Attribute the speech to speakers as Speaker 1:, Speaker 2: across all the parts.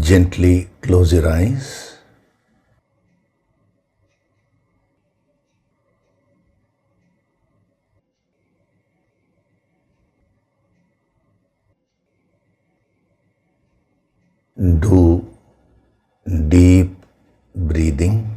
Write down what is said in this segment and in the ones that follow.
Speaker 1: Gently close your eyes. Do deep breathing.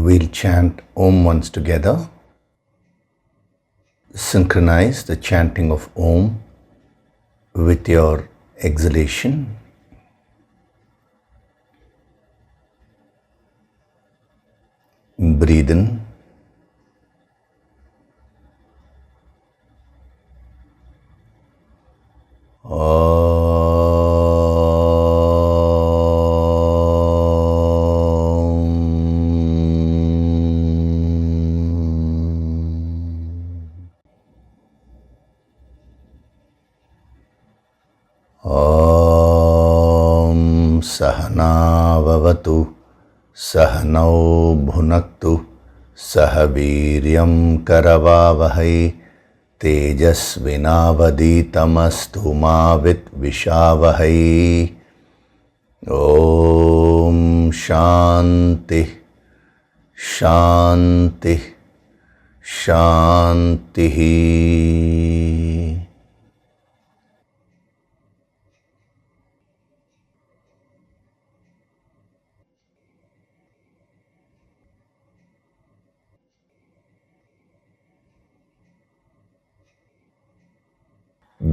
Speaker 1: We'll chant Om once together. Synchronize the chanting of Om with your exhalation. Breathe in. Sahana vavatu, sahanau bhunaktu, sahaviryam karavavahai, tejasvinavaditamastu ma vitvishavahai. Om Shanti, Shanti, Shanti.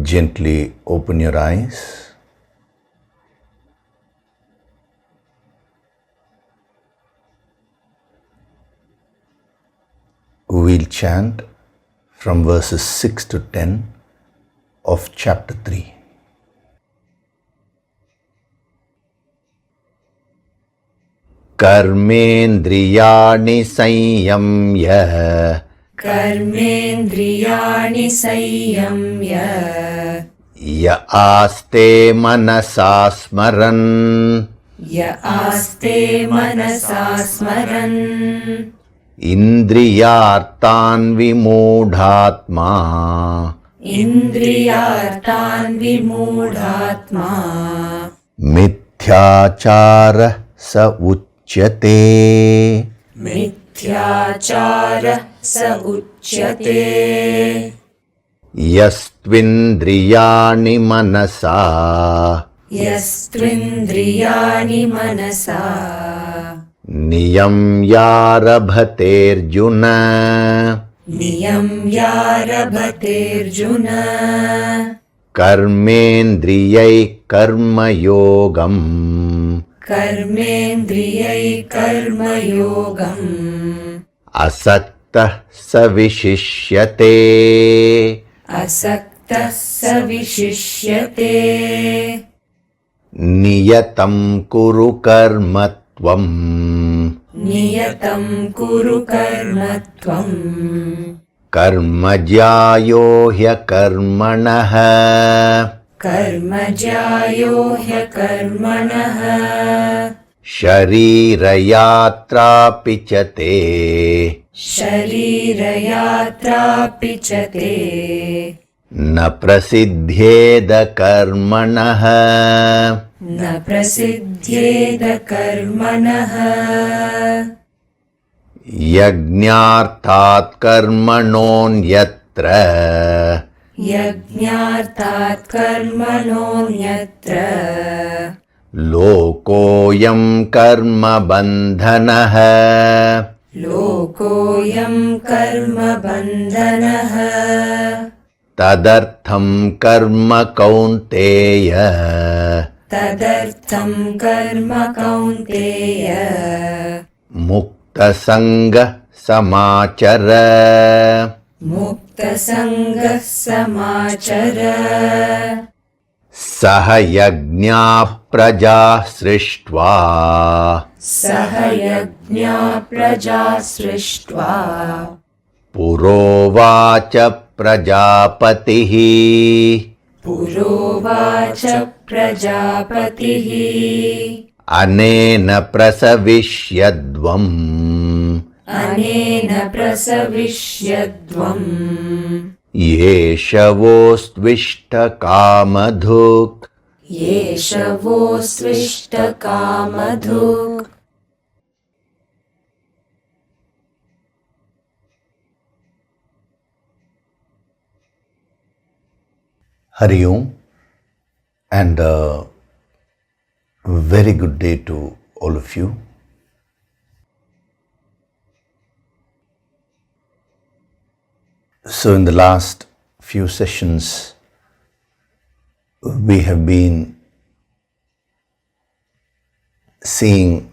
Speaker 1: Gently open your eyes. We'll chant from verses 6 to 10 of chapter 3. Karmendriyani sanyamya,
Speaker 2: कर्मेन्द्रियाणि संयम्य
Speaker 1: ya aste manasa smaran,
Speaker 2: य आस्ते मनसा स्मरन्
Speaker 1: indriyartan vimudhatma,
Speaker 2: इन्द्रियार्थान् विमूढात्मा
Speaker 1: mithyachara sa uchyate.
Speaker 2: मिथ्याचारः स उच्यते
Speaker 1: Yastvindriyani manasa,
Speaker 2: यस्त्विन्द्रियाणि मनसा
Speaker 1: niyamyarabhaterjuna,
Speaker 2: नियम्यारभतेऽर्जुन
Speaker 1: कर्मेन्द्रियै कर्मयोगम्,
Speaker 2: कर्मेन्द्रियै कर्मयोगम्
Speaker 1: असक्तः स विशिष्यते.
Speaker 2: असक्तः स विशिष्यते
Speaker 1: नियतं कुरु कर्म त्वम्,
Speaker 2: नियतं कुरु कर्म त्वम्
Speaker 1: कर्मज्यायो ह्यकर्मणः,
Speaker 2: कर्मज्यायो ह्यकर्मणः
Speaker 1: शरीरयात्रापि च ते,
Speaker 2: शरीरयात्रापि च ते
Speaker 1: न प्रसिद्ध्येद कर्मणः,
Speaker 2: न प्रसिद्ध्येद कर्मणः
Speaker 1: यज्ञार्थात् कर्मणोऽन्यत्र,
Speaker 2: यज्ञार्थात् कर्मणोऽन्यत्र
Speaker 1: लोकोऽयं कर्मबन्धनः,
Speaker 2: लोकोऽयं कर्मबन्धनः
Speaker 1: Tadartham karma kaunteya
Speaker 2: Tadartham karma kaunteya
Speaker 1: Mukta sangha samachara
Speaker 2: Mukta sangha samachara
Speaker 1: Saha yagna praja srishtva
Speaker 2: Saha yagna praja srishtva
Speaker 1: Purovacha prajapatihi
Speaker 2: Purovacha prajapatihi
Speaker 1: Anena prasavishyadvam
Speaker 2: Anena prasavishyadvam
Speaker 1: Yeshavostvishta kamadhuk
Speaker 2: Yeshavostvishta kamadhuk
Speaker 1: Hari Om, and a very good day to all of you. So in the last few sessions, we have been seeing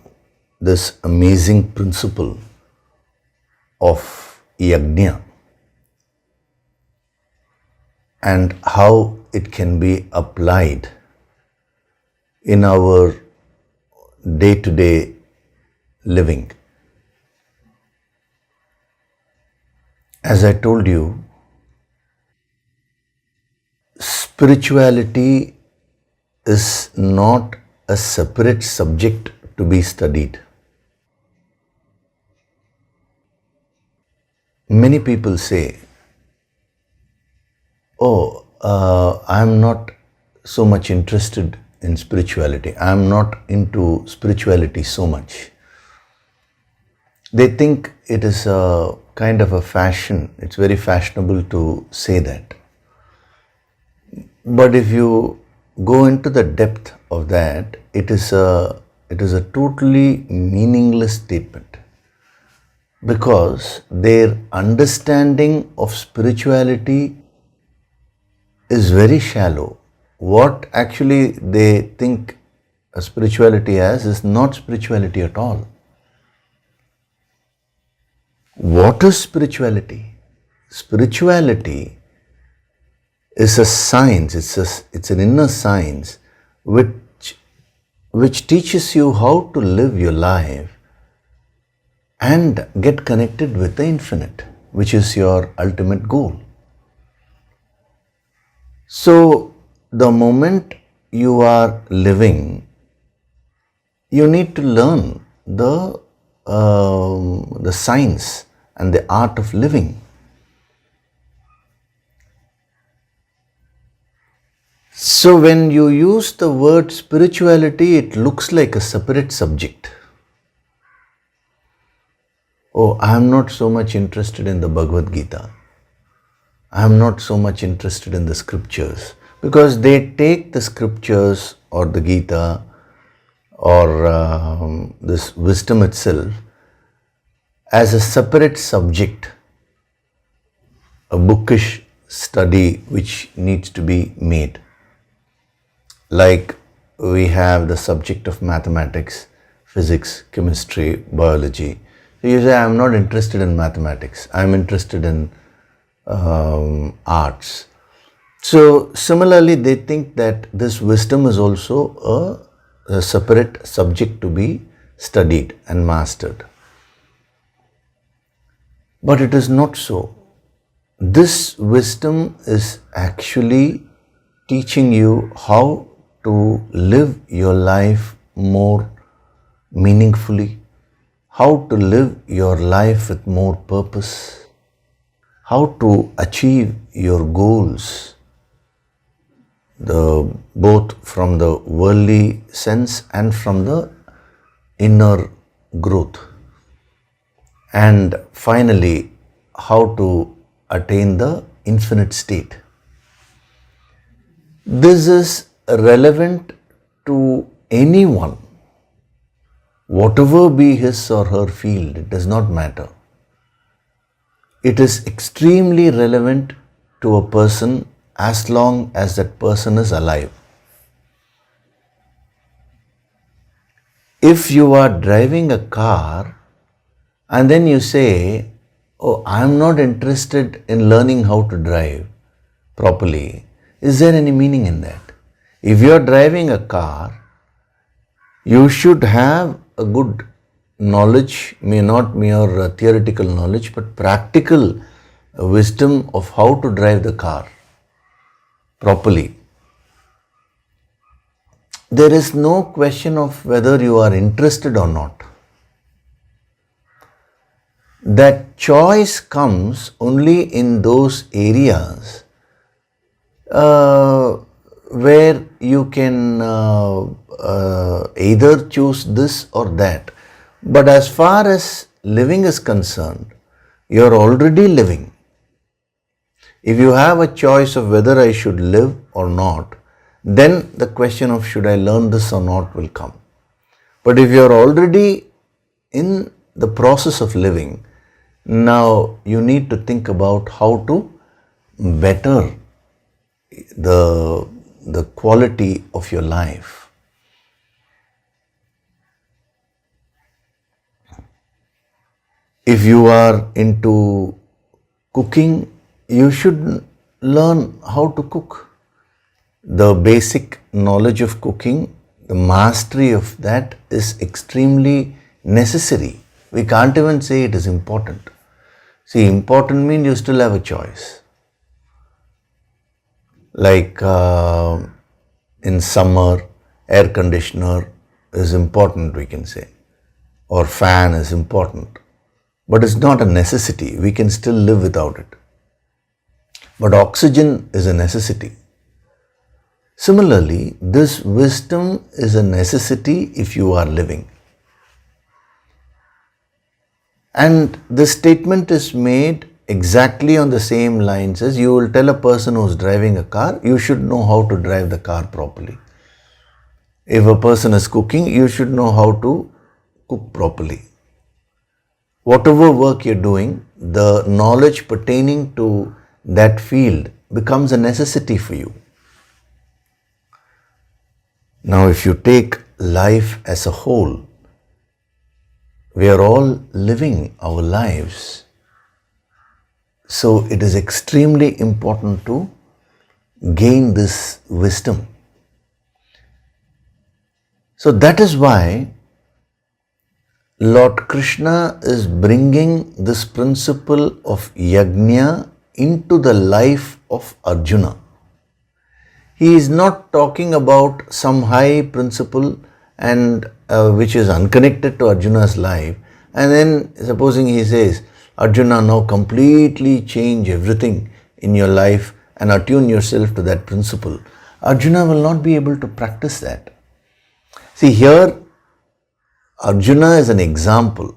Speaker 1: this amazing principle of yagna and how it can be applied in our day-to-day living. As I told you, spirituality is not a separate subject to be studied. Many people say, I'm not so much interested in spirituality. I'm not into spirituality so much. They think it is a kind of a fashion. It's very fashionable to say that. But if you go into the depth of that, it is a totally meaningless statement, because their understanding of spirituality is very shallow. What actually they think a spirituality as is not spirituality at all. What is spirituality? Spirituality is a science, it's an inner science which teaches you how to live your life and get connected with the infinite, which is your ultimate goal. So, the moment you are living, you need to learn the science and the art of living. So, when you use the word spirituality, it looks like a separate subject. Oh, I am not so much interested in the Bhagavad Gita. I am not so much interested in the scriptures, because they take the scriptures or the Gita or this wisdom itself as a separate subject, a bookish study which needs to be made. Like we have the subject of mathematics, physics, chemistry, biology. So you say, I am not interested in mathematics, I am interested in arts. So similarly, they think that this wisdom is also a separate subject to be studied and mastered. But it is not so. This wisdom is actually teaching you how to live your life more meaningfully, how to live your life with more purpose, how to achieve your goals, both from the worldly sense and from the inner growth, and finally how to attain the infinite state. This is relevant to anyone, whatever be his or her field, it does not matter. It is extremely relevant to a person as long as that person is alive. If you are driving a car and then you say, oh, I'm not interested in learning how to drive properly, is there any meaning in that? If you are driving a car, you should have a good knowledge, may not mere theoretical knowledge, but practical wisdom of how to drive the car properly. There is no question of whether you are interested or not. That choice comes only in those areas where you can either choose this or that. But as far as living is concerned, you are already living. If you have a choice of whether I should live or not, then the question of should I learn this or not will come. But if you are already in the process of living, now you need to think about how to better the quality of your life. If you are into cooking, you should learn how to cook. The basic knowledge of cooking, the mastery of that is extremely necessary. We can't even say it is important. See, important means you still have a choice. Like in summer, air conditioner is important, we can say, or fan is important. But it's not a necessity. We can still live without it. But oxygen is a necessity. Similarly, this wisdom is a necessity if you are living. And this statement is made exactly on the same lines as you will tell a person who is driving a car, you should know how to drive the car properly. If a person is cooking, you should know how to cook properly. Whatever work you're doing, the knowledge pertaining to that field becomes a necessity for you. Now, if you take life as a whole, we are all living our lives. So it is extremely important to gain this wisdom. So that is why Lord Krishna is bringing this principle of yagna into the life of Arjuna. He is not talking about some high principle and which is unconnected to Arjuna's life, and then supposing he says, Arjuna, now completely change everything in your life and attune yourself to that principle. Arjuna will not be able to practice that. See, here Arjuna is an example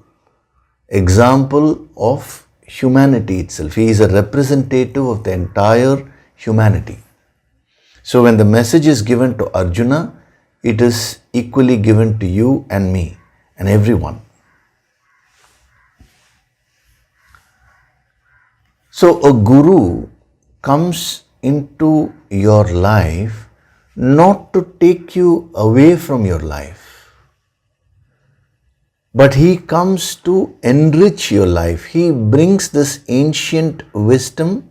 Speaker 1: of humanity itself. He is a representative of the entire humanity. So when the message is given to Arjuna, it is equally given to you and me and everyone. So a guru comes into your life not to take you away from your life, but he comes to enrich your life. He brings this ancient wisdom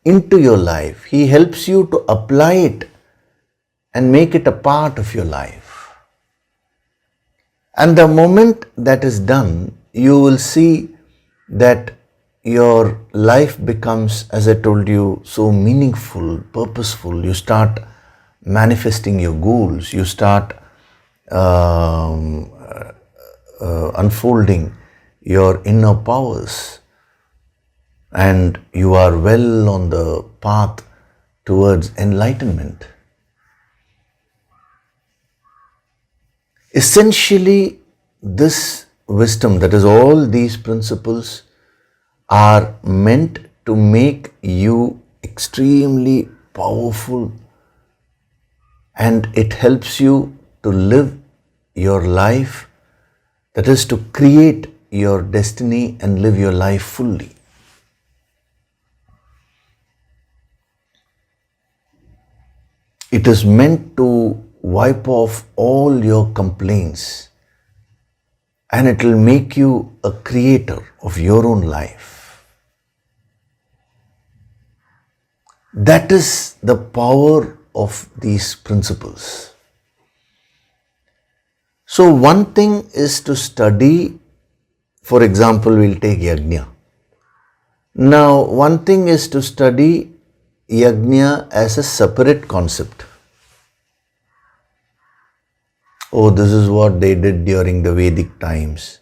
Speaker 1: into your life. He helps you to apply it and make it a part of your life. And the moment that is done, you will see that your life becomes, as I told you, so meaningful, purposeful. You start manifesting your goals. You start unfolding your inner powers. And you are well on the path towards enlightenment. Essentially, this wisdom, that is all these principles, are meant to make you extremely powerful, and it helps you to live your life, that is to create your destiny and live your life fully. It is meant to wipe off all your complaints, and it will make you a creator of your own life. That is the power of these principles. So one thing is to study, for example, we'll take yagna. Now, one thing is to study yagna as a separate concept. Oh, this is what they did during the Vedic times.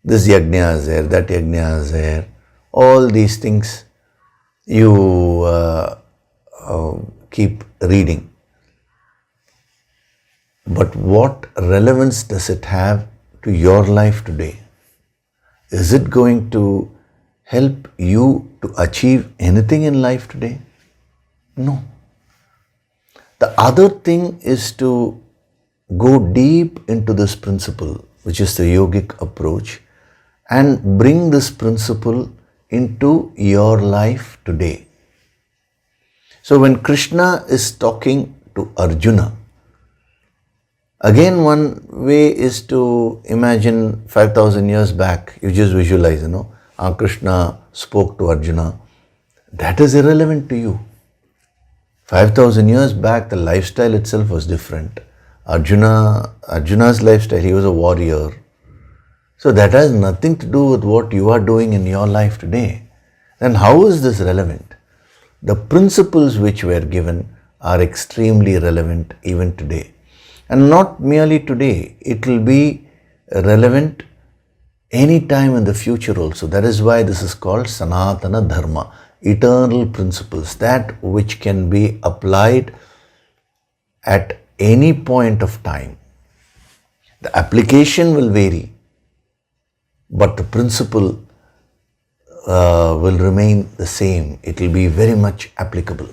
Speaker 1: This yagna is there, that yagna is there. All these things you keep reading. But what relevance does it have to your life today? Is it going to help you to achieve anything in life today? No. The other thing is to go deep into this principle, which is the yogic approach, and bring this principle into your life today. So when Krishna is talking to Arjuna, again one way is to imagine 5,000 years back, you just visualize, Krishna spoke to Arjuna. That is irrelevant to you. 5,000 years back, the lifestyle itself was different. Arjuna's lifestyle, he was a warrior. So that has nothing to do with what you are doing in your life today. Then how is this relevant? The principles which were given are extremely relevant even today. And not merely today, it will be relevant any time in the future also. That is why this is called Sanatana Dharma, eternal principles, that which can be applied at any point of time. The application will vary, but the principle will remain the same. It will be very much applicable.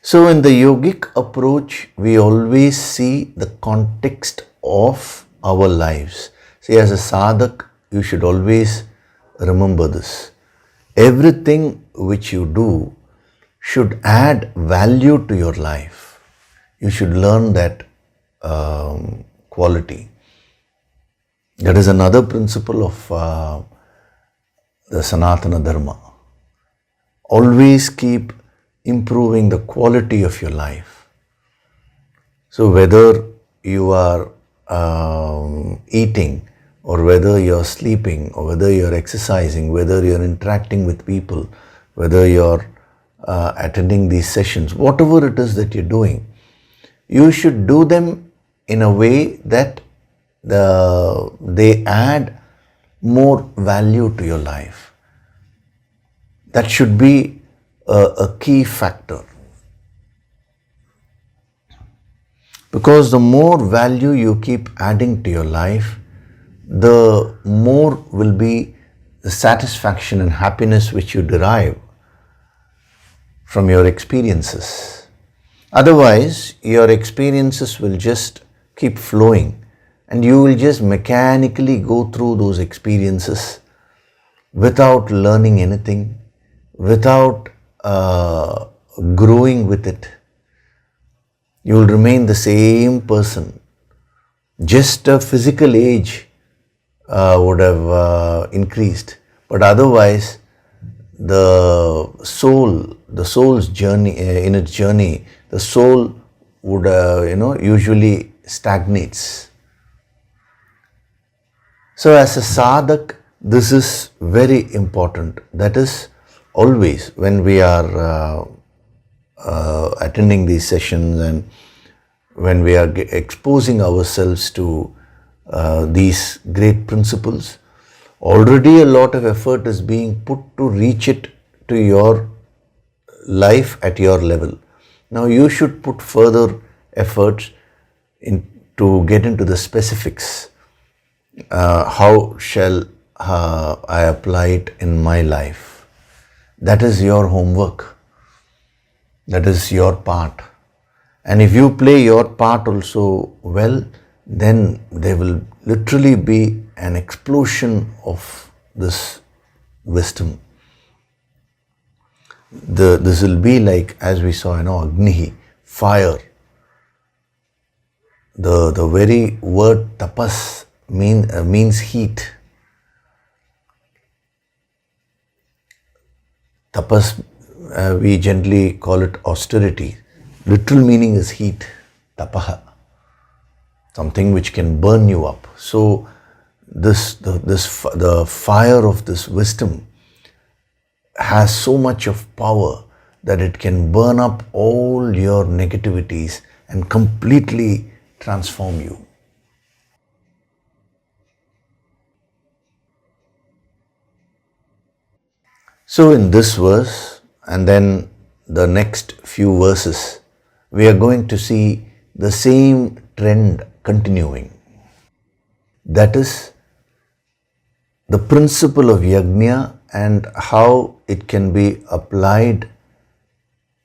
Speaker 1: So in the yogic approach, we always see the context of our lives. See, as a sadhak, you should always remember this. Everything which you do should add value to your life. You should learn that quality. That is another principle of the Sanatana Dharma. Always keep improving the quality of your life. So whether you are eating, or whether you're sleeping, or whether you're exercising, whether you're interacting with people, whether you're attending these sessions, whatever it is that you're doing, you should do them in a way that they add more value to your life. That should be a key factor. Because the more value you keep adding to your life, the more will be the satisfaction and happiness which you derive from your experiences. Otherwise, your experiences will just keep flowing and you will just mechanically go through those experiences without learning anything, without growing with it. You will remain the same person. Just a physical age would have increased, but otherwise the soul's journey, in its journey, the soul would usually stagnates. So as a sadhak, this is very important. That is, always when we are attending these sessions and when we are exposing ourselves to these great principles, already a lot of effort is being put to reach it to your life at your level. Now you should put further efforts to get into the specifics. How shall I apply it in my life? That is your homework. That is your part. And if you play your part also well, then there will literally be an explosion of this wisdom. this will be like, as we saw, Agnihi, fire. The very word tapas means heat. Tapas, we generally call it austerity. Literal meaning is heat, tapaha, something which can burn you up. So the fire of this wisdom has so much of power that it can burn up all your negativities and completely transform you. So in this verse and then the next few verses, we are going to see the same trend continuing. That is the principle of yagna and how it can be applied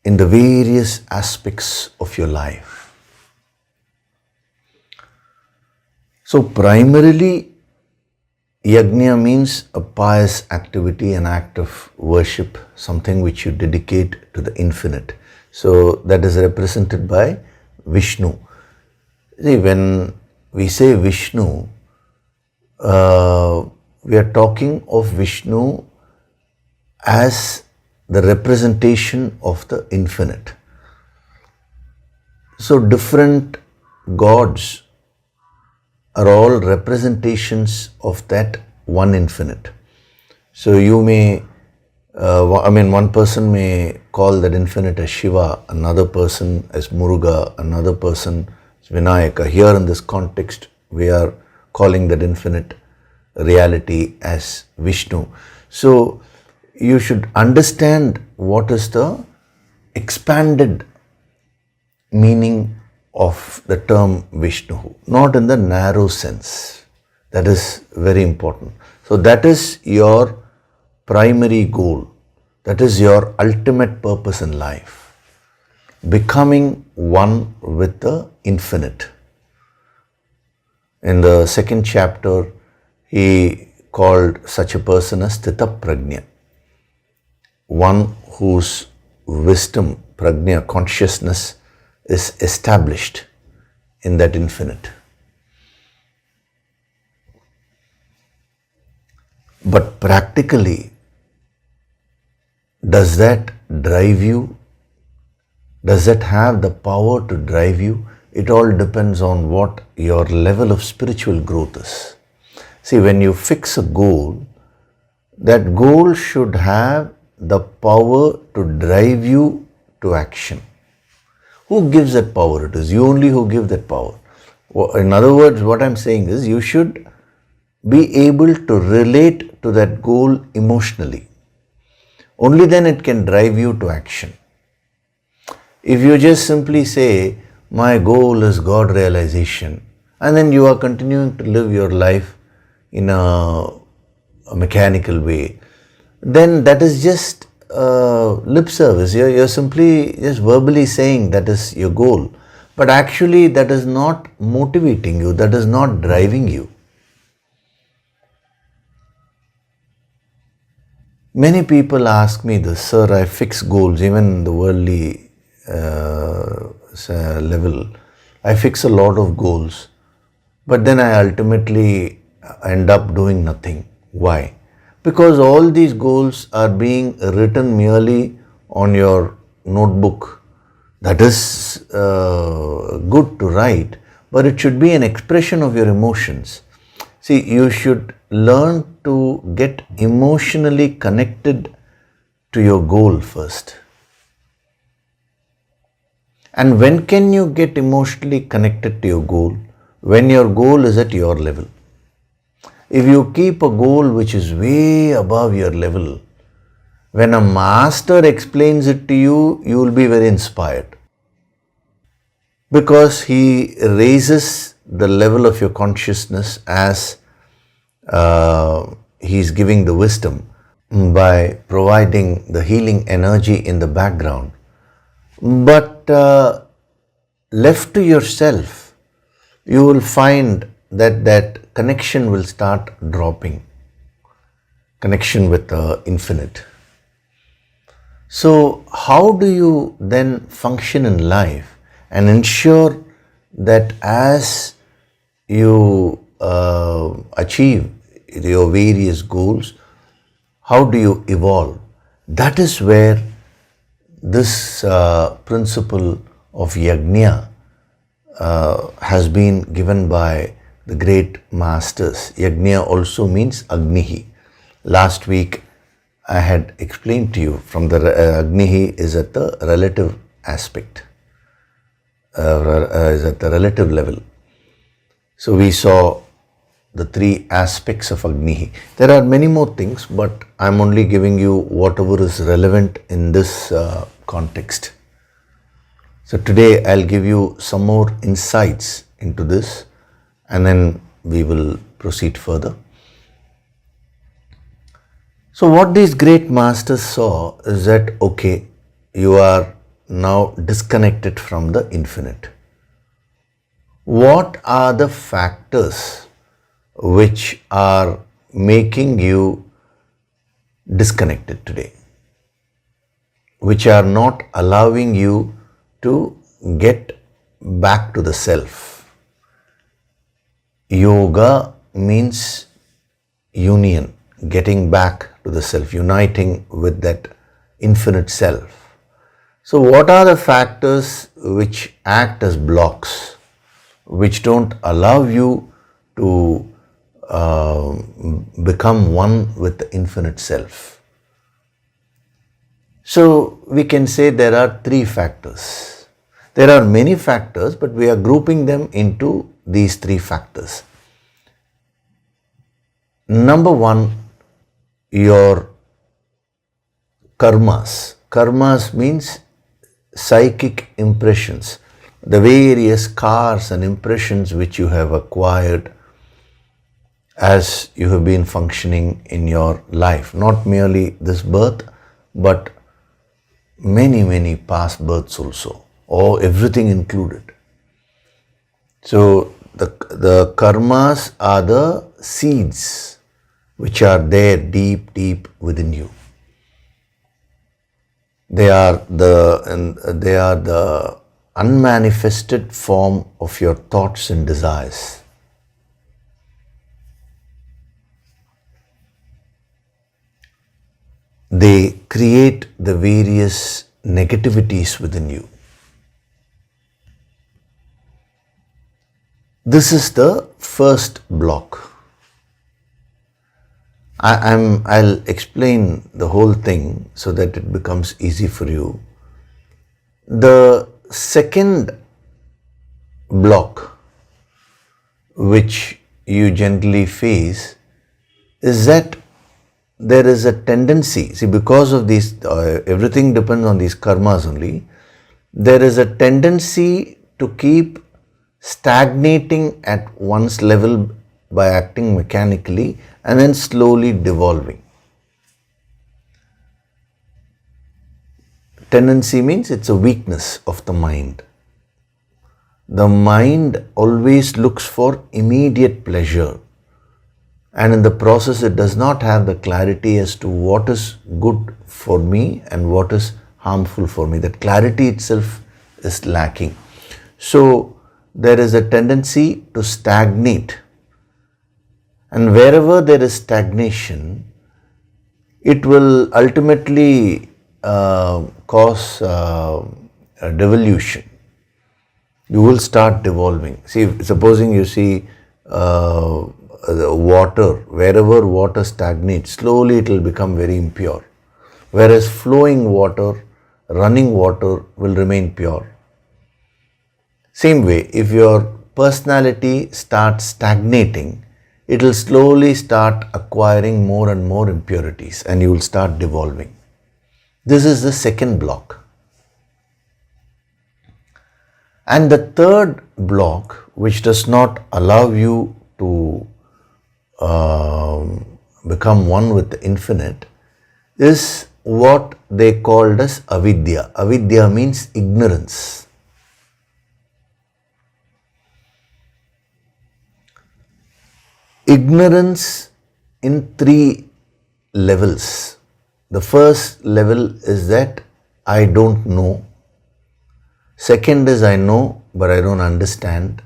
Speaker 1: in the various aspects of your life. So primarily, yagna means a pious activity, an act of worship, something which you dedicate to the infinite. So that is represented by Vishnu. See, when we say Vishnu, we are talking of Vishnu as the representation of the infinite. So different gods are all representations of that one infinite. So you may, one person may call that infinite as Shiva, another person as Muruga, another person as Vinayaka. Here in this context, we are calling that infinite reality as Vishnu. So you should understand what is the expanded meaning of the term Vishnu, not in the narrow sense. That is very important. So that is your primary goal. That is your ultimate purpose in life. Becoming one with the infinite. In the second chapter, he called such a person as Sthita Prajna, one whose wisdom, prajna, consciousness, is established in that infinite. But practically, does that drive you? Does that have the power to drive you? It all depends on what your level of spiritual growth is. See, when you fix a goal, that goal should have the power to drive you to action. Who gives that power? It is you only who give that power. In other words, what I'm saying is you should be able to relate to that goal emotionally. Only then it can drive you to action. If you just simply say, my goal is God realization, and then you are continuing to live your life in a mechanical way, then that is just lip service. You're simply just verbally saying that is your goal. But actually that is not motivating you, that is not driving you. Many people ask me this, sir, I fix goals, even in the worldly level. I fix a lot of goals, but then I ultimately end up doing nothing. Why? Because all these goals are being written merely on your notebook. That is good to write, but it should be an expression of your emotions. See, you should learn to get emotionally connected to your goal first. And when can you get emotionally connected to your goal? When your goal is at your level. If you keep a goal which is way above your level, when a master explains it to you, you will be very inspired. Because he raises the level of your consciousness as he is giving the wisdom by providing the healing energy in the background. But left to yourself, you will find that connection will start dropping. Connection with the infinite. So, how do you then function in life and ensure that as you achieve your various goals, how do you evolve? That is where this principle of yagna has been given by the great masters. Yagna also means agnihi. Last week I had explained to you from the agnihi is at the relative aspect, is at the relative level. So we saw the three aspects of agnihi. There are many more things, but I'm only giving you whatever is relevant in this context. So today I'll give you some more insights into this, and then we will proceed further. So what these great masters saw is that, okay, you are now disconnected from the infinite. What are the factors which are making you disconnected today, which are not allowing you to get back to the self? Yoga means union, getting back to the self, uniting with that infinite self. So what are the factors which act as blocks, which don't allow you to become one with the infinite self? So we can say there are three factors. There are many factors, but we are grouping them into these three factors. Number one, your karmas. Karmas means psychic impressions, the various scars and impressions which you have acquired as you have been functioning in your life. Not merely this birth, but many past births also, or everything included. So the karmas are the seeds which are there deep within you. They are the unmanifested form of your thoughts and desires. They create the various negativities within you. This is the first block. I'll explain the whole thing so that it becomes easy for you. The second block which you generally face is that there is a tendency, see, because of these, everything depends on these karmas only, there is a tendency to keep stagnating at one's level by acting mechanically and then slowly devolving. Tendency means it's a weakness of the mind. The mind always looks for immediate pleasure, and in the process it does not have the clarity as to what is good for me and what is harmful for me. That clarity itself is lacking. So there is a tendency to stagnate, and wherever there is stagnation, it will ultimately cause a devolution. You will start devolving. See, supposing you see the water, wherever water stagnates, slowly it will become very impure. Whereas flowing water, running water will remain pure. Same way, if your personality starts stagnating, it will slowly start acquiring more and more impurities and you will start devolving. This is the second block. And the third block, which does not allow you to become one with the infinite, is what they called as avidya. Avidya means ignorance. Ignorance in three levels. The first level is that I don't know. Second is I know, but I don't understand.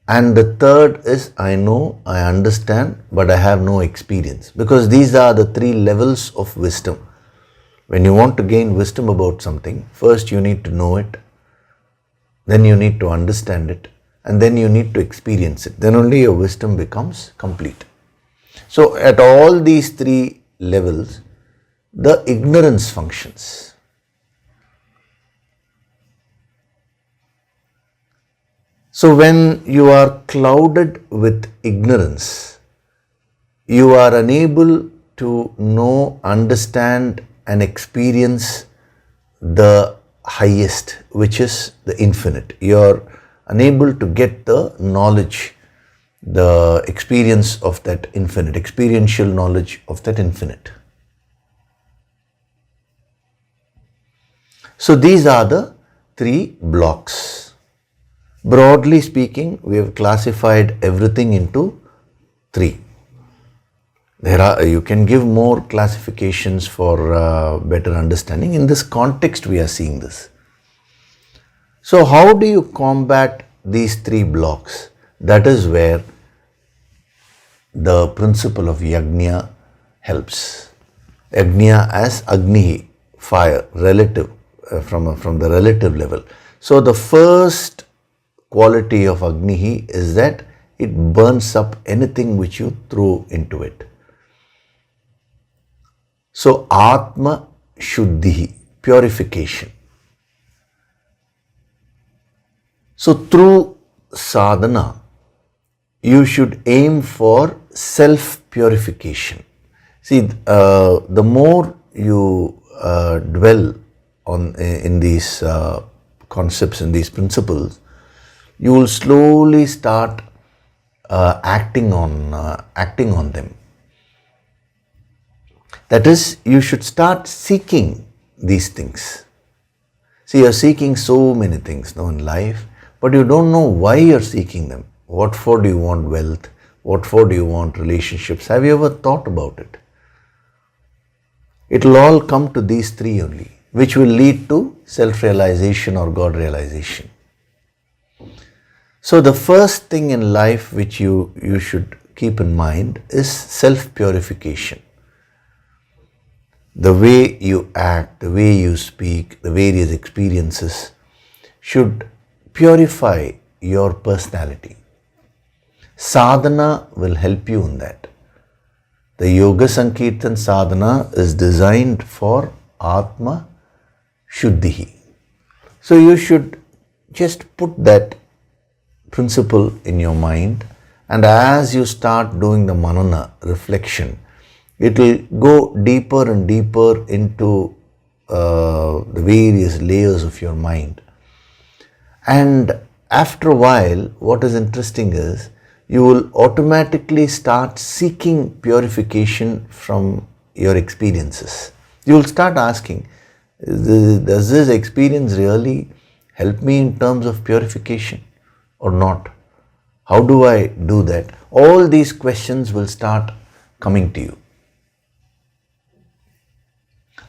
Speaker 1: And the third is I know, I understand, but I have no experience. Because these are the three levels of wisdom. When you want to gain wisdom about something, first you need to know it, then you need to understand it, and then you need to experience it. Then only your wisdom becomes complete. So at all these three levels, the ignorance functions. So when you are clouded with ignorance, you are unable to know, understand and experience the highest, which is the infinite. You are unable to get the knowledge, the experience of that infinite, experiential knowledge of that infinite. So these are the three blocks. Broadly speaking, we have classified everything into three. You can give more classifications for better understanding. In this context, we are seeing this. So how do you combat these three blocks? That is where the principle of yagna helps. Yagna as agni, fire, relative, from the relative level. So the first quality of agni is that it burns up anything which you throw into it. So Atma Shuddhi, purification. So through sadhana, you should aim for self-purification. See, the more you dwell in these concepts, in these principles, you will slowly start acting on them. That is, you should start seeking these things. See, you're seeking so many things now in life, but you don't know why you're seeking them. What for do you want wealth? What for do you want relationships? Have you ever thought about it? It will all come to these three only, which will lead to self-realization or God realization. So the first thing in life which you should keep in mind is self-purification. The way you act, the way you speak, the various experiences should purify your personality. Sadhana will help you in that. The Yoga Sankirtan Sadhana is designed for Atma Shuddhi. So you should just put that principle in your mind, and as you start doing the manana, reflection, it will go deeper and deeper into the various layers of your mind. And after a while, what is interesting is, you will automatically start seeking purification from your experiences. You will start asking, does this experience really help me in terms of purification or not? How do I do that? All these questions will start coming to you.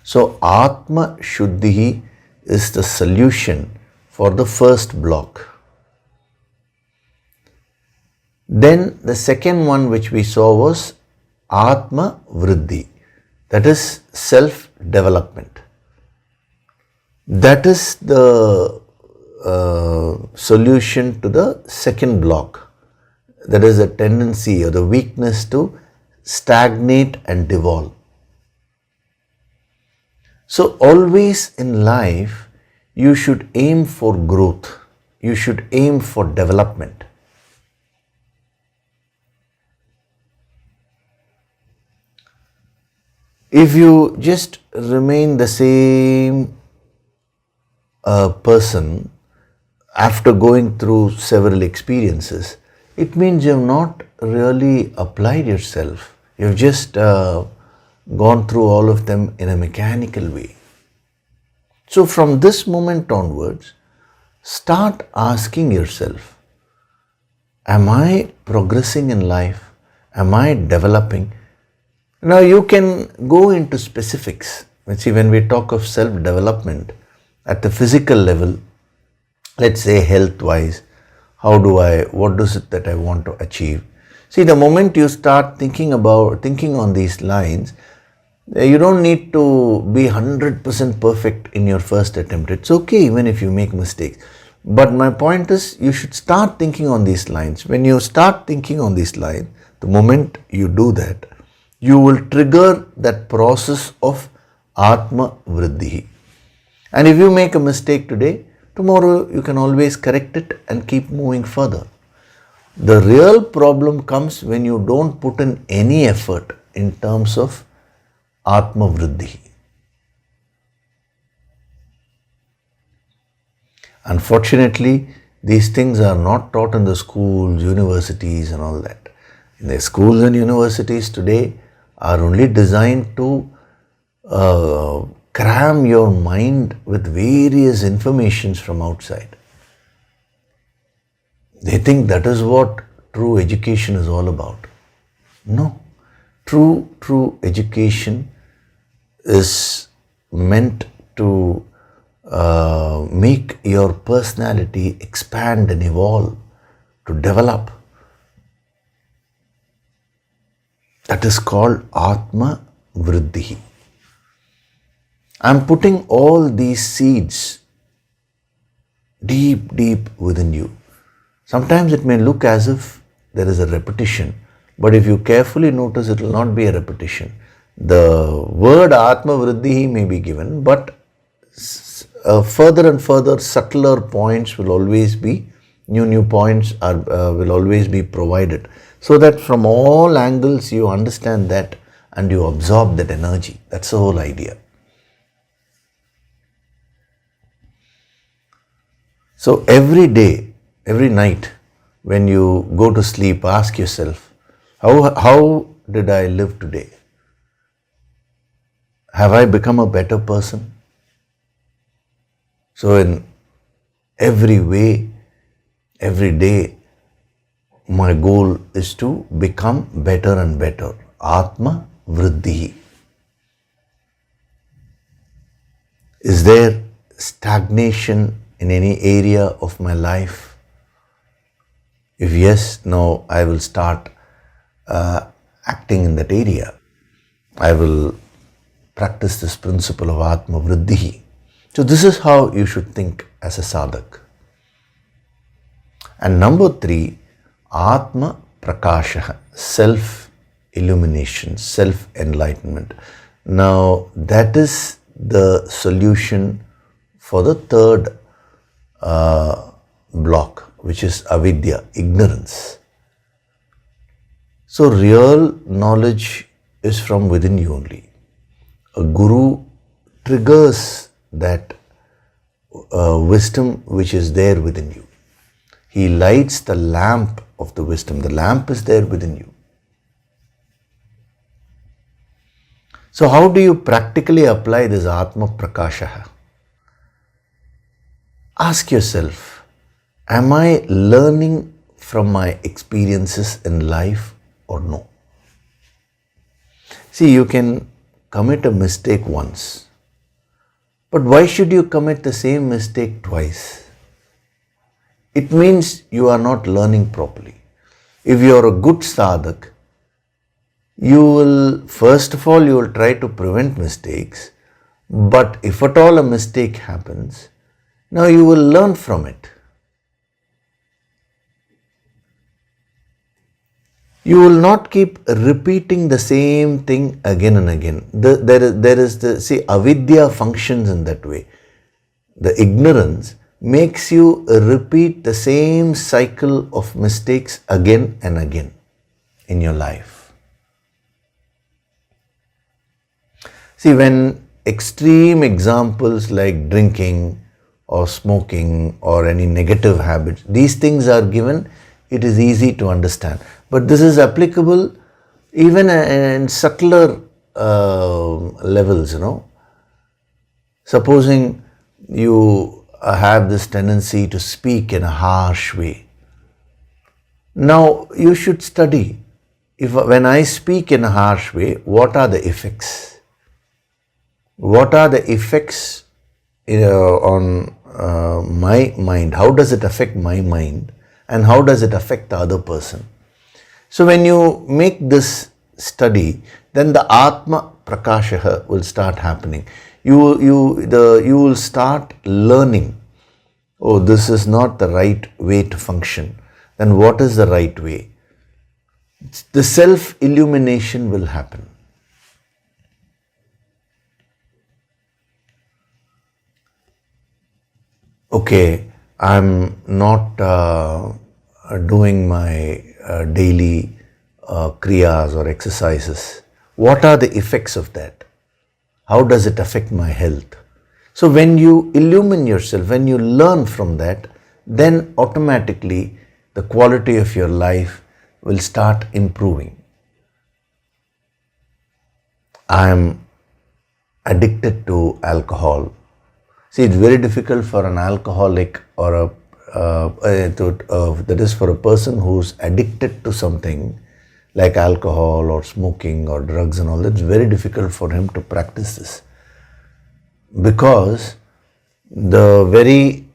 Speaker 1: So Atma Shuddhi is the solution for the first block. Then the second one which we saw was Atma Vriddhi, that is self-development. That is the solution to the second block, that is the tendency or the weakness to stagnate and devolve. So always in life, you should aim for growth, you should aim for development. If you just remain the same person after going through several experiences, it means you have not really applied yourself. You've just gone through all of them in a mechanical way. So from this moment onwards, start asking yourself, am I progressing in life? Am I developing? Now you can go into specifics. See, when we talk of self-development at the physical level, let's say health-wise, what is it that I want to achieve? See, the moment you start thinking on these lines, you don't need to be 100% perfect in your first attempt. It's okay even if you make mistakes. But my point is, you should start thinking on these lines. When you start thinking on these lines, the moment you do that, you will trigger that process of Atma Vriddhi. And if you make a mistake today, tomorrow you can always correct it and keep moving further. The real problem comes when you don't put in any effort in terms of Atma Vriddhi. Unfortunately, these things are not taught in the schools, universities and all that. In the schools and universities today are only designed to cram your mind with various informations from outside. They think that is what true education is all about. No. True education is meant to make your personality expand and evolve, to develop. That is called Atma Vriddhi. I am putting all these seeds deep within you. Sometimes it may look as if there is a repetition, but if you carefully notice, it will not be a repetition. The word Atma Vriddhi may be given, but further and further subtler points will always be, new points will always be provided, so that from all angles you understand that and you absorb that energy. That's the whole idea. So every day, every night, when you go to sleep, ask yourself, how did I live today? Have I become a better person? So in every way, every day, my goal is to become better and better. Atma Vriddhi. Is there stagnation in any area of my life? If yes, now I will start acting in that area. I will practice this principle of Atma Vriddhi. So this is how you should think as a sadhak. And number 3, Atma Prakasha, self-illumination, self-enlightenment. Now that is the solution for the third block, which is avidya, ignorance. So real knowledge is from within you only. A guru triggers that wisdom which is there within you. He lights the lamp of the wisdom. The lamp is there within you. So how do you practically apply this Atma Prakasha? Ask yourself, am I learning from my experiences in life or no? See, you can commit a mistake once, but why should you commit the same mistake twice? It means you are not learning properly. If you are a good sadhak, you will, first of all, you will try to prevent mistakes, but if at all a mistake happens, now you will learn from it. You will not keep repeating the same thing again and again. See, avidya functions in that way. The ignorance makes you repeat the same cycle of mistakes again and again in your life. See, when extreme examples like drinking or smoking or any negative habits, these things are given, it is easy to understand. But this is applicable even in subtler levels, Supposing you have this tendency to speak in a harsh way. Now you should study. when I speak in a harsh way, what are the effects? What are the effects on my mind? How does it affect my mind? And how does it affect the other person? So when you make this study, then the Atma Prakasha will start happening. You will start learning, oh, this is not the right way to function. Then what is the right way? The self-illumination will happen. Okay, I'm not doing my daily kriyas or exercises. What are the effects of that? How does it affect my health? So when you illumine yourself, when you learn from that, then automatically the quality of your life will start improving. I am addicted to alcohol. See, it's very difficult for an alcoholic or that is for a person who's addicted to something like alcohol or smoking or drugs and all that. It's very difficult for him to practice this, because the very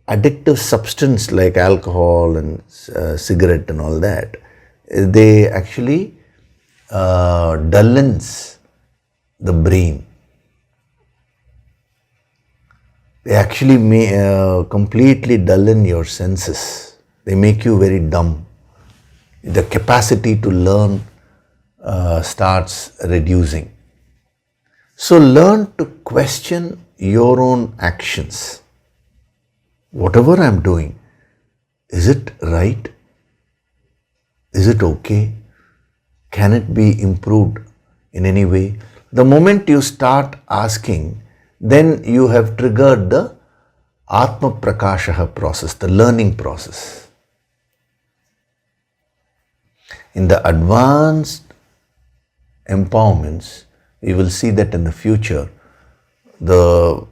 Speaker 1: addictive substance like alcohol and cigarette and all that, they actually dullens the brain. They actually completely dullen your senses. They make you very dumb. The capacity to learn starts reducing. So learn to question your own actions. Whatever I'm doing, is it right? Is it okay? Can it be improved in any way? The moment you start asking, then you have triggered the Atma Prakasha process, the learning process. In the advanced empowerments, we will see that in the future, when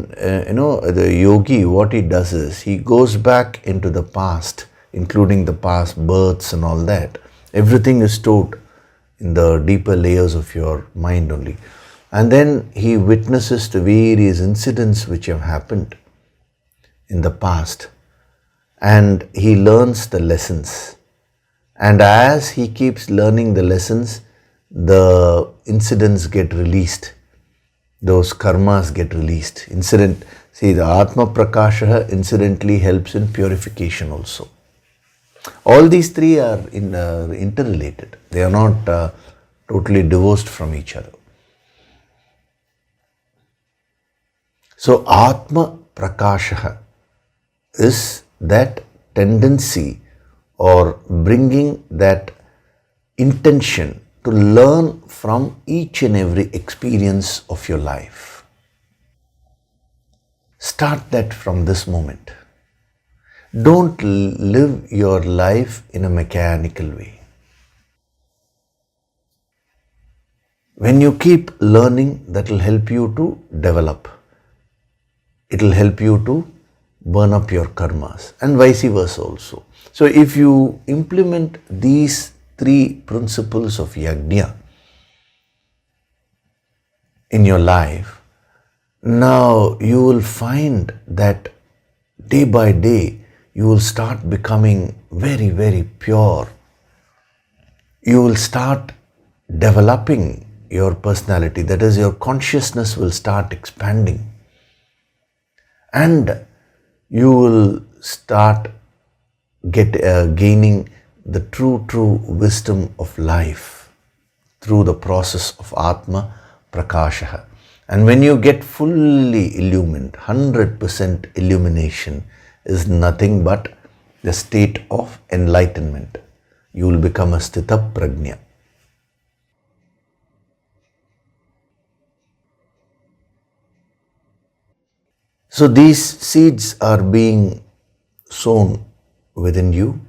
Speaker 1: the yogi, what he does is he goes back into the past, including the past births and all that. Everything is stored in the deeper layers of your mind only. And then he witnesses the various incidents which have happened in the past, and he learns the lessons. And as he keeps learning the lessons, the incidents get released. Those karmas get released. The Atma Prakasha incidentally helps in purification also. All these three are interrelated. They are not totally divorced from each other. So Atma Prakasha is that tendency or bringing that intention to learn from each and every experience of your life. Start that from this moment. Don't live your life in a mechanical way. When you keep learning, that will help you to develop. It will help you to burn up your karmas, and vice versa also. So if you implement these three principles of yagna in your life, now you will find that day by day you will start becoming very, very pure. You will start developing your personality, that is, your consciousness will start expanding. And you will start gaining the true wisdom of life through the process of Atma Prakasha. And when you get fully illumined, 100% illumination is nothing but the state of enlightenment. You will become a Sthita Prajna. So these seeds are being sown within you.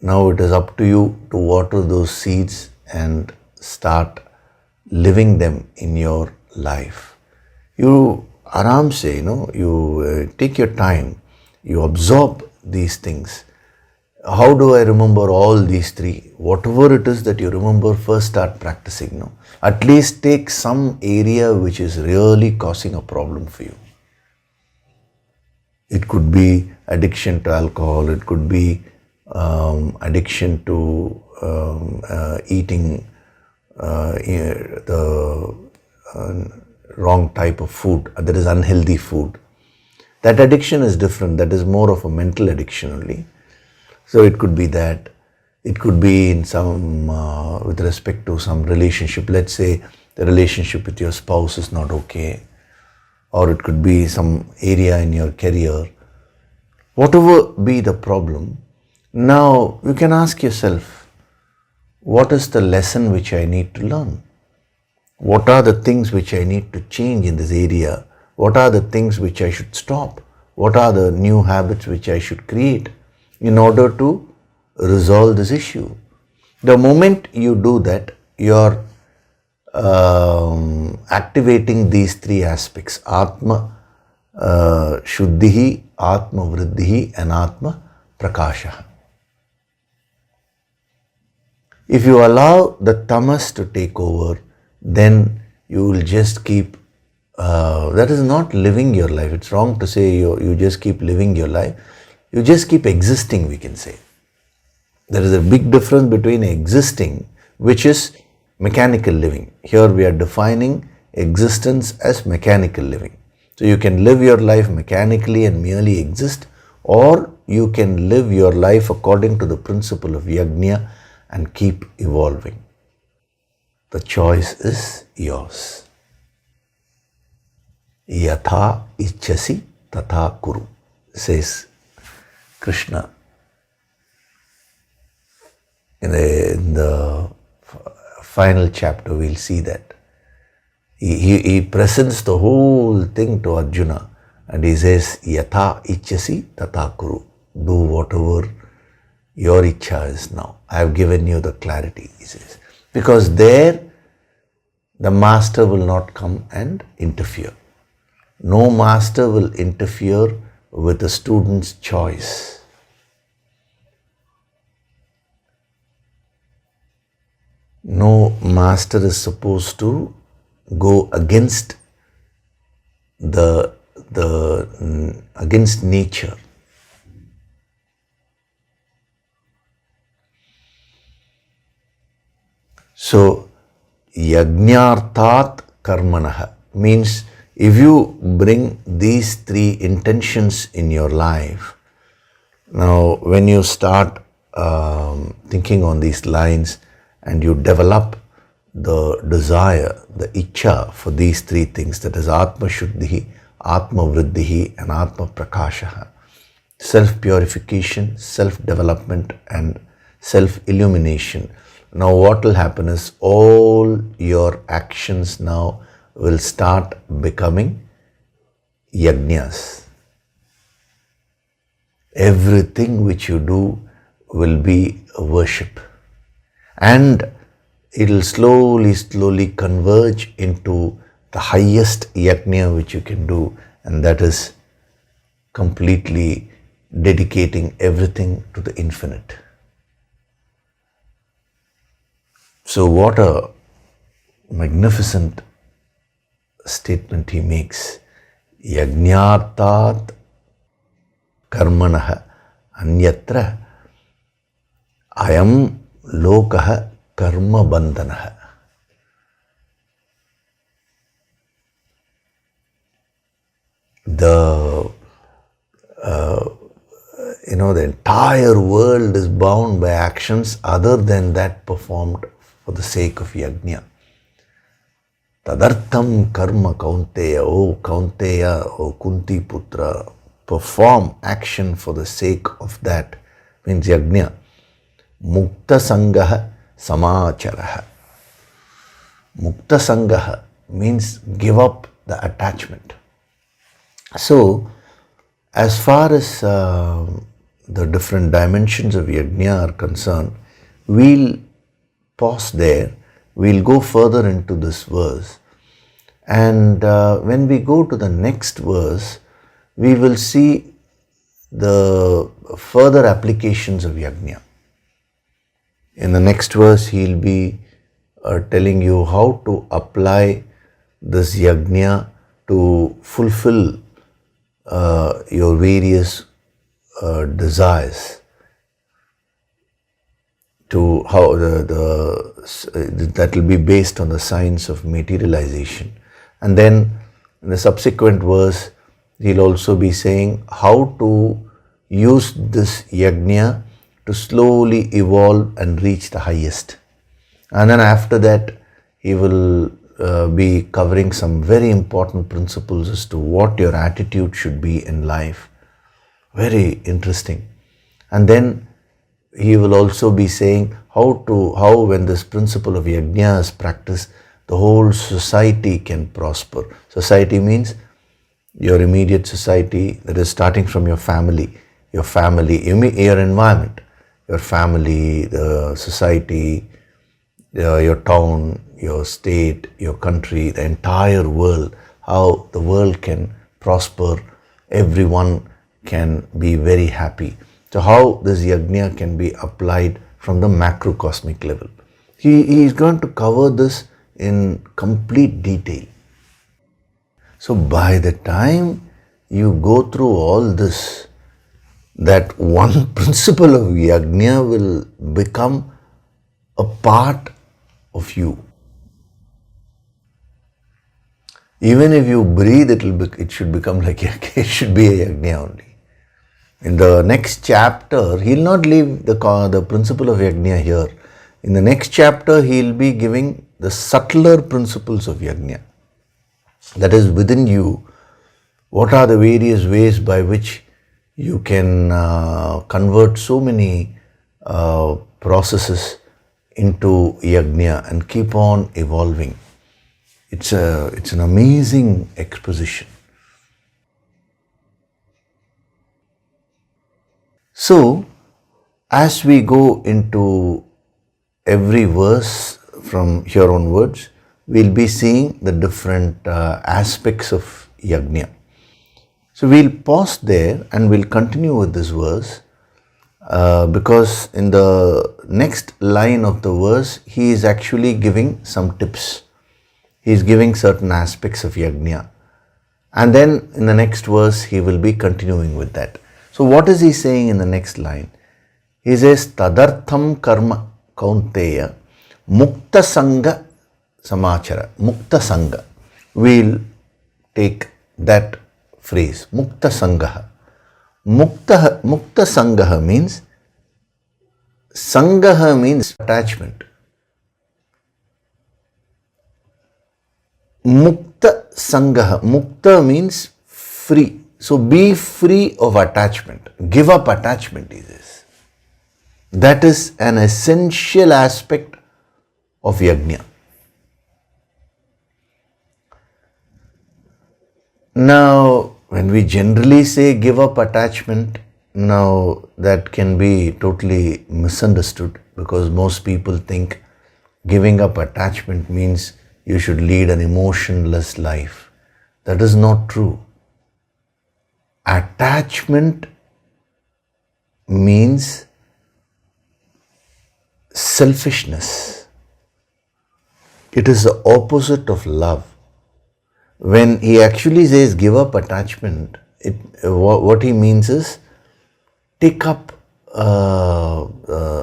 Speaker 1: Now it is up to you to water those seeds and start living them in your life. You aram se, you take your time, you absorb these things. how do I remember all these three? Whatever it is that you remember, first start practicing. No? At least take some area which is really causing a problem for you. It could be addiction to alcohol, it could be addiction to eating the wrong type of food, that is unhealthy food. That addiction is different, that is more of a mental addiction only. So it could be that, it could be in some, with respect to some relationship, let's say the relationship with your spouse is not okay, or it could be some area in your career. Whatever be the problem, now you can ask yourself, what is the lesson which I need to learn? What are the things which I need to change in this area? What are the things which I should stop? What are the new habits which I should create in order to resolve this issue? The moment you do that, you are activating these three aspects: Atma Shuddhihi, Atma Vriddhihi, and Atma Prakasha. If you allow the tamas to take over, then you will just keep, that is not living your life. It's wrong to say you just keep living your life. You just keep existing, we can say. There is a big difference between existing, which is mechanical living. Here we are defining existence as mechanical living. So you can live your life mechanically and merely exist, or you can live your life according to the principle of yagna and keep evolving. The choice is yours. Yatha ichchasi tatha kuru, says Krishna. In the final chapter, we'll see that. He presents the whole thing to Arjuna and he says, Yatha ichchasi tatha kuru. Do whatever your ichcha is now. I have given you the clarity, he says. Because there, the master will not come and interfere. No master will interfere with a student's choice. No master is supposed to go against against nature. So, yagnarthat karmanaha means if you bring these three intentions in your life, now when you start thinking on these lines and you develop the desire, the ichcha for these three things, that is Atma Shuddhihi, Atma Vriddhihi, and Atma Prakasha, self-purification, self-development, and self-illumination. Now what will happen is all your actions now will start becoming yagnas. Everything which you do will be a worship. And it will slowly converge into the highest yagna which you can do, and that is completely dedicating everything to the infinite. So what a magnificent statement he makes. Yagnartat karmanaha anyatra ayam lokaha karma bandhanaha. The entire world is bound by actions other than that performed for the sake of yagna. Tadartham karma kaunteya, O Kunti Putra, perform action for the sake of that, means yagna. Mukta sangaha samacharaha. Mukta sangaha means give up the attachment. So, as far as the different dimensions of yagna are concerned, we'll pause there. We'll go further into this verse. And when we go to the next verse, we will see the further applications of yagna. In the next verse, he'll be telling you how to apply this yagna to fulfill your various desires, to how that will be based on the science of materialization. And then in the subsequent verse, he'll also be saying how to use this yagna to slowly evolve and reach the highest. And then after that, he will be covering some very important principles as to what your attitude should be in life. Very interesting. And then he will also be saying how when this principle of yagna is practiced, the whole society can prosper. Society means your immediate society, that is starting from your family, your environment, your family, the society, your town, your state, your country, the entire world, how the world can prosper, everyone can be very happy. So how this yagna can be applied from the macrocosmic level. He is going to cover this in complete detail. So by the time you go through all this, that one principle of yagna will become a part of you. Even if you breathe, it should become like it should be a yagna only. In the next chapter, he'll not leave the principle of yagna here. In the next chapter, he'll be giving the subtler principles of yagna. That is within you. What are the various ways by which you can convert so many processes into yagna and keep on evolving. It's an amazing exposition. So, as we go into every verse from here onwards, we'll be seeing the different aspects of yagna. So we'll pause there and we'll continue with this verse because in the next line of the verse, he is actually giving some tips. He is giving certain aspects of yagna. And then in the next verse, he will be continuing with that. So what is he saying in the next line? He says, Tadartham karma kaunteya mukta sangha samachara. Mukta sangha. We'll take that phrase, mukta sangha. Mukta sangha means, sangha means attachment. Mukta sangha. Mukta means free. So be free of attachment. Give up attachment, he says. That is an essential aspect of yagna. Now, when we generally say give up attachment, now that can be totally misunderstood because most people think giving up attachment means you should lead an emotionless life. That is not true. Attachment means selfishness. It is the opposite of love. When he actually says give up attachment, what he means is take up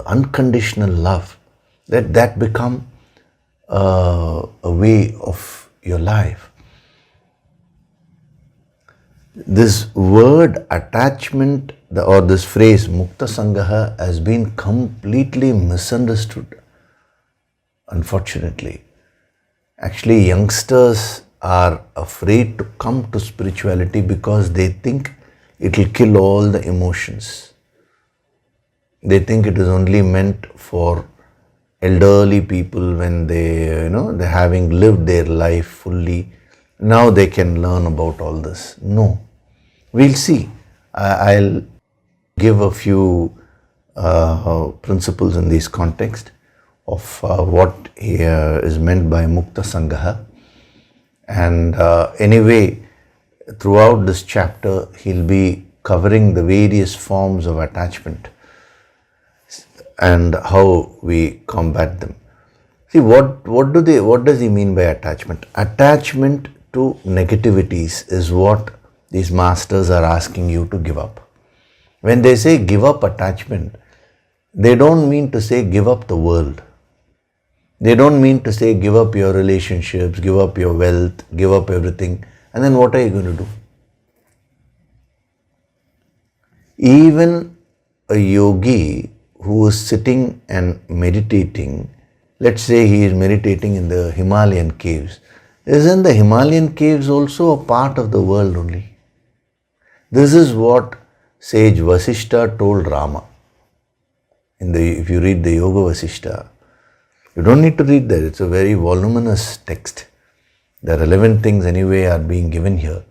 Speaker 1: unconditional love. That become a way of your life. This word attachment or this phrase mukta sangha has been completely misunderstood, unfortunately. Actually, youngsters are afraid to come to spirituality because they think it will kill all the emotions. They think it is only meant for elderly people when they're having lived their life fully. Now they can learn about all this. No. We'll see. I'll give a few principles in this context of what is meant by mukta sangha. And anyway, throughout this chapter, he'll be covering the various forms of attachment and how we combat them. See, what does he mean by attachment? Attachment to negativities is what these masters are asking you to give up. When they say give up attachment, they don't mean to say give up the world. They don't mean to say give up your relationships, give up your wealth, give up everything, and then what are you going to do? Even a yogi who is sitting and meditating, let's say he is meditating in the Himalayan caves, isn't the Himalayan caves also a part of the world only? This is what sage Vasishta told Rama. If you read the Yoga Vasishta, you don't need to read that, it's a very voluminous text. The relevant things anyway are being given here.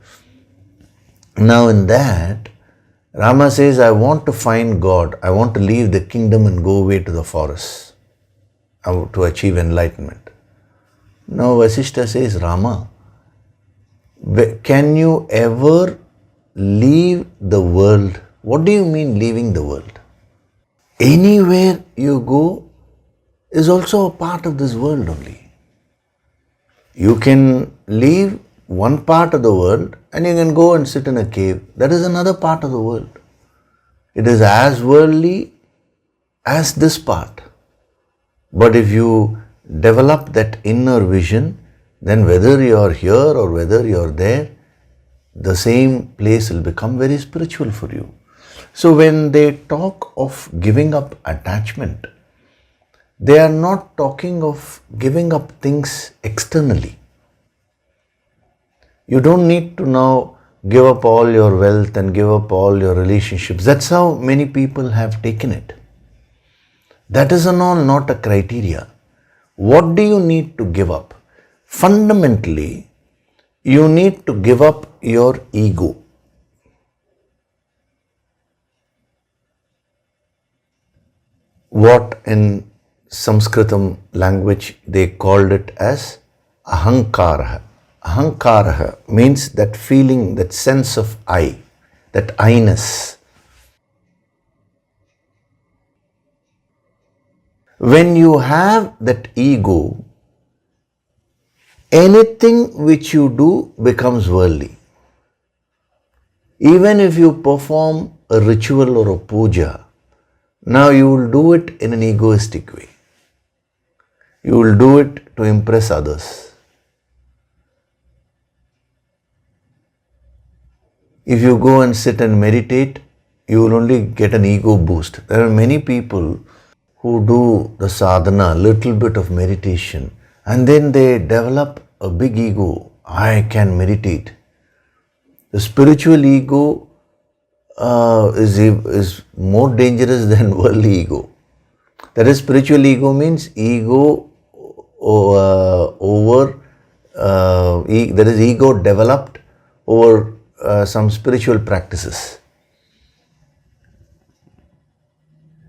Speaker 1: Now in that, Rama says, I want to find God, I want to leave the kingdom and go away to the forest to achieve enlightenment. Now Vasishta says, Rama, can you ever leave the world? What do you mean leaving the world? Anywhere you go is also a part of this world only. You can leave one part of the world and you can go and sit in a cave. That is another part of the world. It is as worldly as this part. But if you develop that inner vision, then whether you are here or whether you are there, the same place will become very spiritual for you. So when they talk of giving up attachment, they are not talking of giving up things externally. You don't need to now give up all your wealth and give up all your relationships. That's how many people have taken it. That is not a criteria. What do you need to give up? Fundamentally, you need to give up your ego. What in Sanskritam language they called it as ahankara. Ahankara means that feeling, that sense of I, that I-ness. When you have that ego, anything which you do becomes worldly. Even if you perform a ritual or a puja, now you will do it in an egoistic way. You will do it to impress others. If you go and sit and meditate, you will only get an ego boost. There are many people who do the sadhana, little bit of meditation, and then they develop a big ego. I can meditate. The spiritual ego is more dangerous than worldly ego. That is, spiritual ego means ego that is ego developed over some spiritual practices.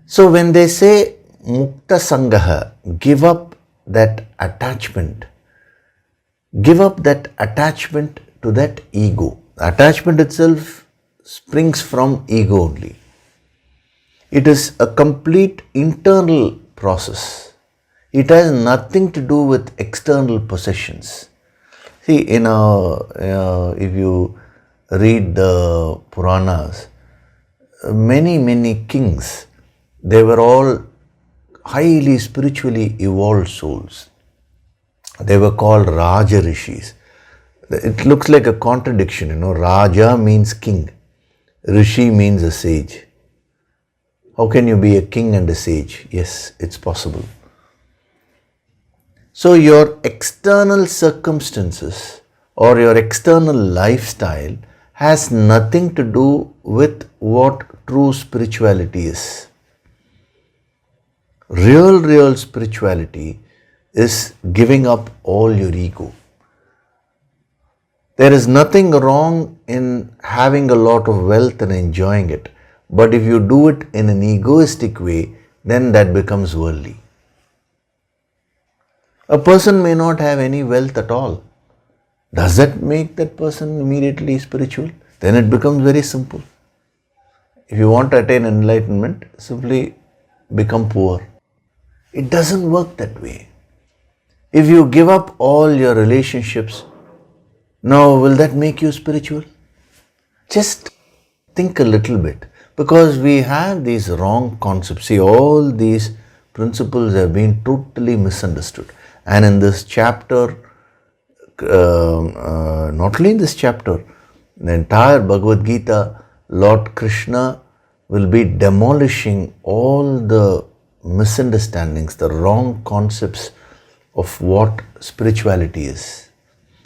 Speaker 1: So when they say mukta sangaha, give up that attachment to that ego. Attachment itself springs from ego only. It is a complete internal process. It has nothing to do with external possessions. See, if you read the Puranas, many kings, they were all highly spiritually evolved souls. They were called Raja Rishis. It looks like a contradiction, Raja means king, Rishi means a sage. How can you be a king and a sage? Yes, it's possible. So your external circumstances or your external lifestyle has nothing to do with what true spirituality is. Real spirituality is giving up all your ego. There is nothing wrong in having a lot of wealth and enjoying it. But if you do it in an egoistic way, then that becomes worldly. A person may not have any wealth at all. Does that make that person immediately spiritual? Then it becomes very simple. If you want to attain enlightenment, simply become poor. It doesn't work that way. If you give up all your relationships, now will that make you spiritual? Just think a little bit, because we have these wrong concepts. See, all these principles have been totally misunderstood. And in this chapter, not only in this chapter, the entire Bhagavad Gita, Lord Krishna will be demolishing all the misunderstandings, the wrong concepts of what spirituality is.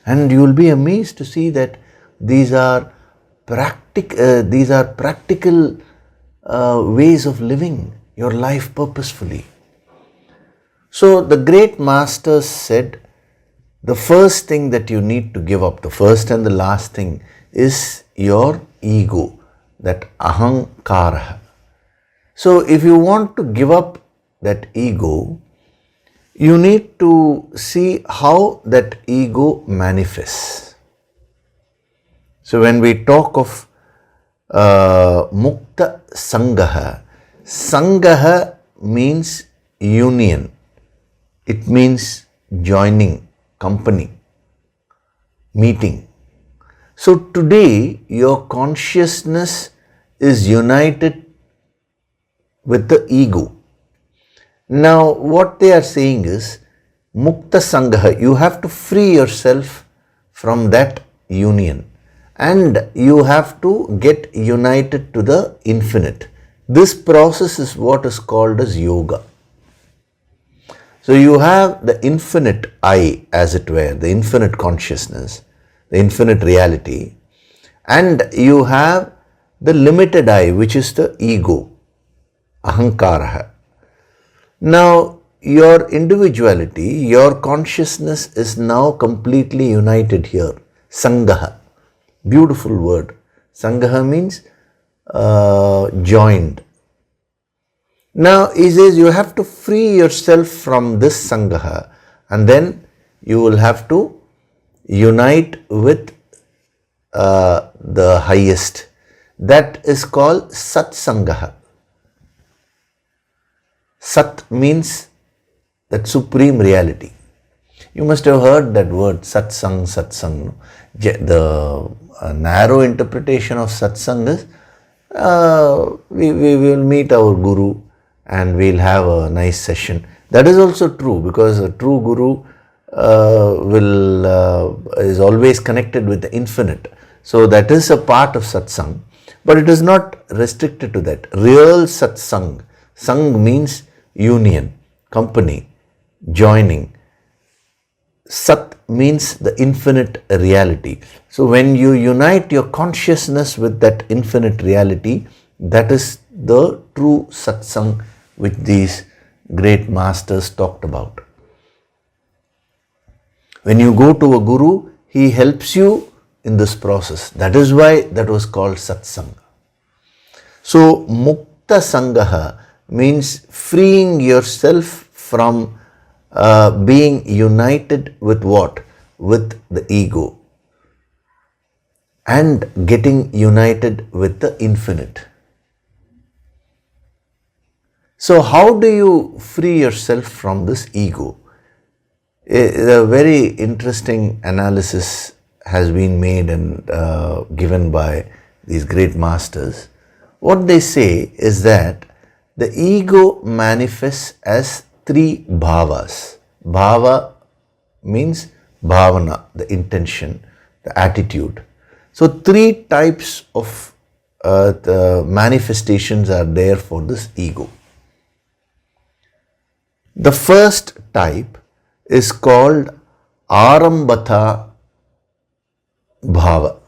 Speaker 1: And you will be amazed to see that these are practical ways of living your life purposefully. So the great masters said, the first thing that you need to give up, the first and the last thing, is your ego, that ahankara. So if you want to give up that ego, you need to see how that ego manifests. So when we talk of mukta sangaha, sangaha means union. It means joining, company, meeting. So today your consciousness is united with the ego. Now what they are saying is, mukta sangaha, you have to free yourself from that union and you have to get united to the infinite. This process is what is called as yoga. So you have the infinite I, as it were, the infinite consciousness, the infinite reality, and you have the limited I, which is the ego, ahankara. Now your individuality, your consciousness is now completely united here. Sangaha, beautiful word. Sangaha means joined. Now he says you have to free yourself from this sangaha, and then you will have to unite with the highest. That is called Sat Sangaha. Sat means that supreme reality. You must have heard that word satsang, satsang. The narrow interpretation of satsang is we will meet our guru and we'll have a nice session. That is also true, because a true guru is always connected with the infinite. So that is a part of satsang, but it is not restricted to that. Real satsang, sang means union, company, joining. Sat means the infinite reality. So when you unite your consciousness with that infinite reality, that is the true satsang which these great masters talked about. When you go to a guru, he helps you in this process. That is why that was called satsang. So mukta sangaha means freeing yourself from being united with what? With the ego, and getting united with the infinite. So how do you free yourself from this ego? A very interesting analysis has been made and given by these great masters. What they say is that the ego manifests as three bhavas. Bhava means bhavana, the intention, the attitude. So three types of the manifestations are there for this ego. The first type is called Arambata Bhava,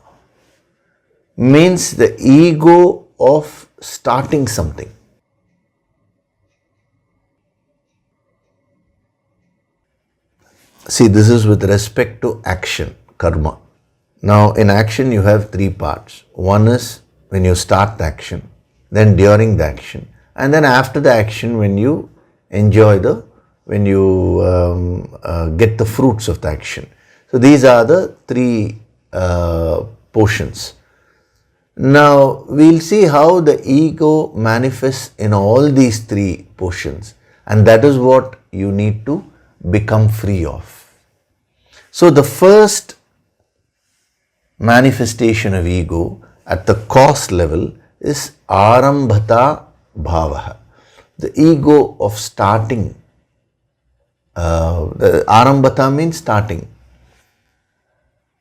Speaker 1: means the ego of starting something. See, this is with respect to action, karma. Now in action you have three parts. One is when you start the action, then during the action, and then after the action when you enjoy when you get the fruits of the action. So these are the three portions. Now we'll see how the ego manifests in all these three portions, and that is what you need to become free of. So the first manifestation of ego at the cause level is arambhata bhavaha, the ego of starting. The arambhata means starting.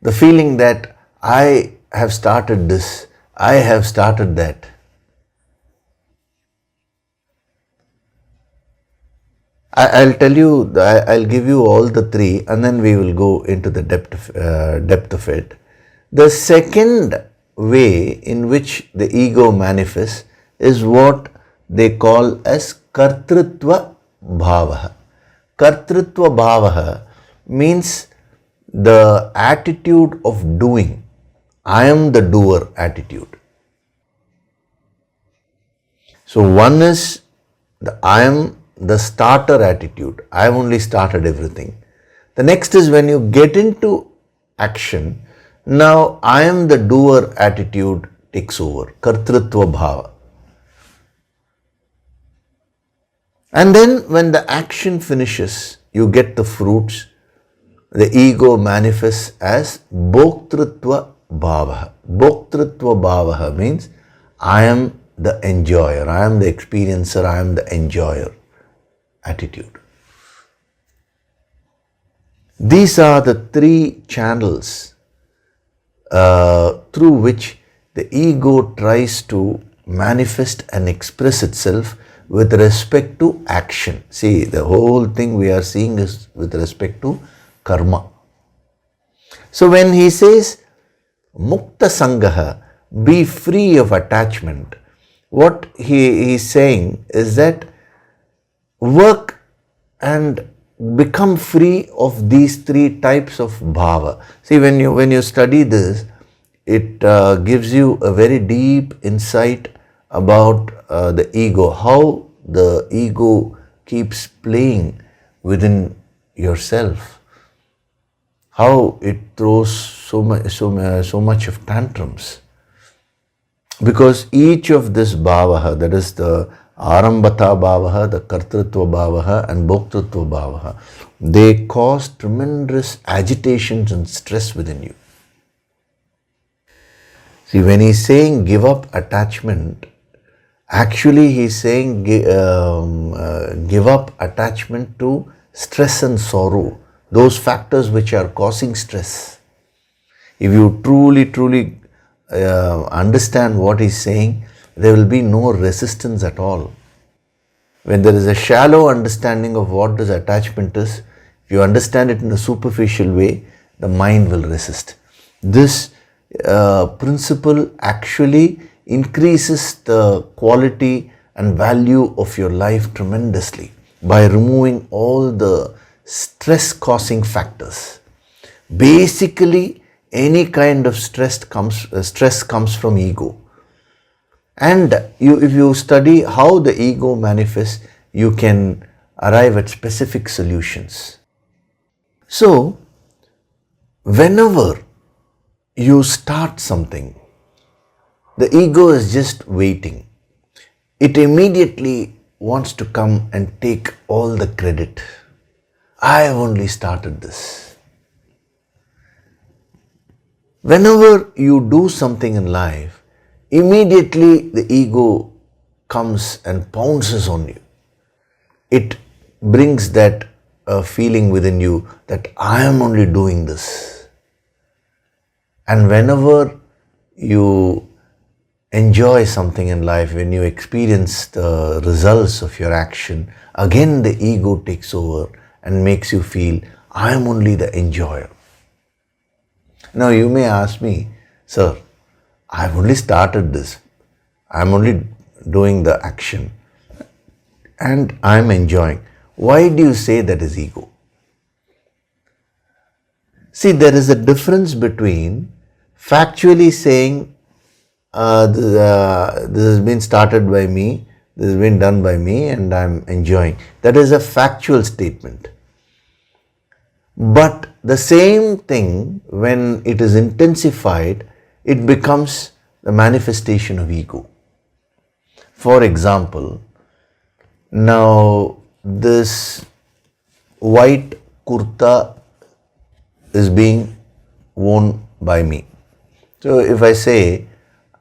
Speaker 1: The feeling that I have started this, I have started that. I'll tell you, I'll give you all the three, and then we will go into the depth of it. The second way in which the ego manifests is what they call as kartrutva bhavaha. Kartrutva bhavaha means the attitude of doing. I am the doer attitude. So one is I am the starter attitude. I have only started everything. The next is when you get into action, now I am the doer attitude takes over. Kartrutva bhava. And then when the action finishes, you get the fruits. The ego manifests as bhoktrutva bhava. Bhoktrutva bhava means I am the enjoyer, I am the experiencer, I am the enjoyer attitude. These are the three channels through which the ego tries to manifest and express itself with respect to action. See, the whole thing we are seeing is with respect to karma. So when he says mukta sangaha, be free of attachment, what he is saying is that work and become free of these three types of bhava. See, when you study this, it gives you a very deep insight about the ego, how the ego keeps playing within yourself, how it throws so much of tantrums. Because each of this bhavaha, that is the arambhata bhavaha, the kartrutva bhavaha and bhoktrutva bhavaha, they cause tremendous agitations and stress within you. See, when he's saying give up attachment, actually he's saying give up attachment to stress and sorrow, those factors which are causing stress. If you truly understand what he's saying, there will be no resistance at all. When there is a shallow understanding of what this attachment is, if you understand it in a superficial way, the mind will resist. This principle actually increases the quality and value of your life tremendously by removing all the stress causing factors. Basically, any kind of stress comes from ego. And if you study how the ego manifests, you can arrive at specific solutions. So, whenever you start something, the ego is just waiting. It immediately wants to come and take all the credit. I have only started this. Whenever you do something in life, immediately the ego comes and pounces on you. It brings that feeling within you that I am only doing this. And whenever you enjoy something in life, when you experience the results of your action, again the ego takes over and makes you feel I am only the enjoyer. Now you may ask me, sir, I have only started this. I am only doing the action and I am enjoying. Why do you say that is ego? See, there is a difference between factually saying this has been started by me, this has been done by me and I am enjoying. That is a factual statement. But the same thing, when it is intensified, it becomes the manifestation of ego. For example, now this white kurta is being worn by me. So if I say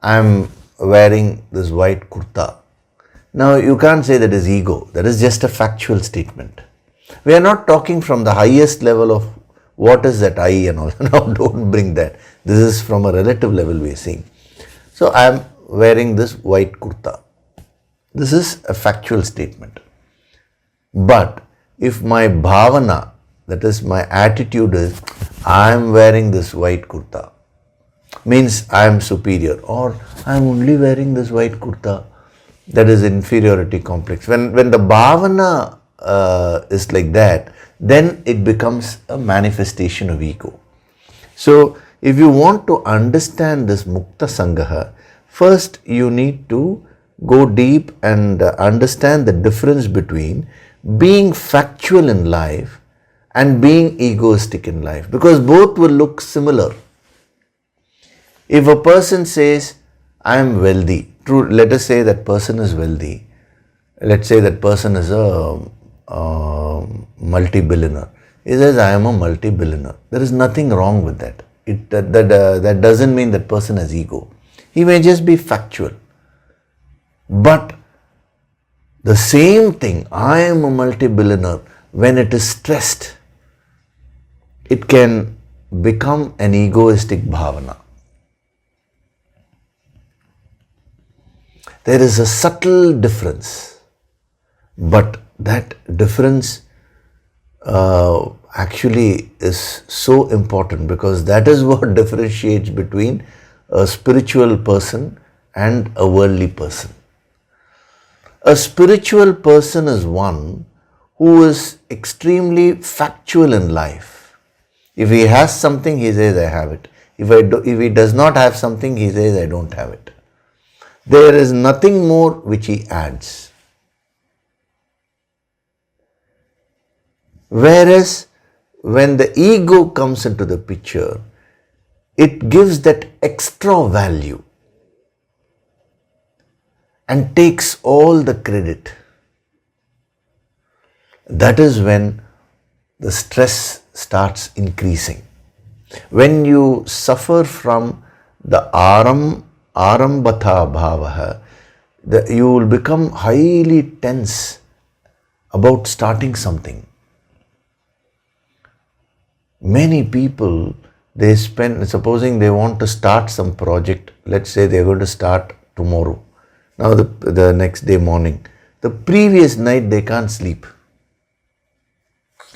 Speaker 1: I'm wearing this white kurta, now you can't say that is ego. That is just a factual statement. We are not talking from the highest level of what is that I and all. Now don't bring that. This is from a relative level we are seeing. So I am wearing this white kurta. This is a factual statement. But if my bhavana, that is my attitude is, I am wearing this white kurta, means I am superior, or I am only wearing this white kurta, that is inferiority complex. When the bhavana is like that, then it becomes a manifestation of ego. So if you want to understand this Mukta Sangaha, first you need to go deep and understand the difference between being factual in life and being egoistic in life, because both will look similar. If a person says, I am wealthy, true, let us say that person is wealthy, let's say that person is a multi-billionaire. He says, I am a multi-billionaire. There is nothing wrong with that. That doesn't mean that person has ego. He may just be factual. But the same thing, I am a multi-billionaire, when it is stressed, it can become an egoistic bhavana. There is a subtle difference, but that difference actually is so important, because that is what differentiates between a spiritual person and a worldly person. A spiritual person is one who is extremely factual in life. If he has something, he says, I have it. If he does not have something, he says, I don't have it. There is nothing more which he adds. Whereas when the ego comes into the picture, it gives that extra value and takes all the credit. That is when the stress starts increasing. When you suffer from the arambhatha bhavaha, you will become highly tense about starting something. Many people, they spend, supposing they want to start some project, let's say they are going to start tomorrow. Now the next day morning, the previous night they can't sleep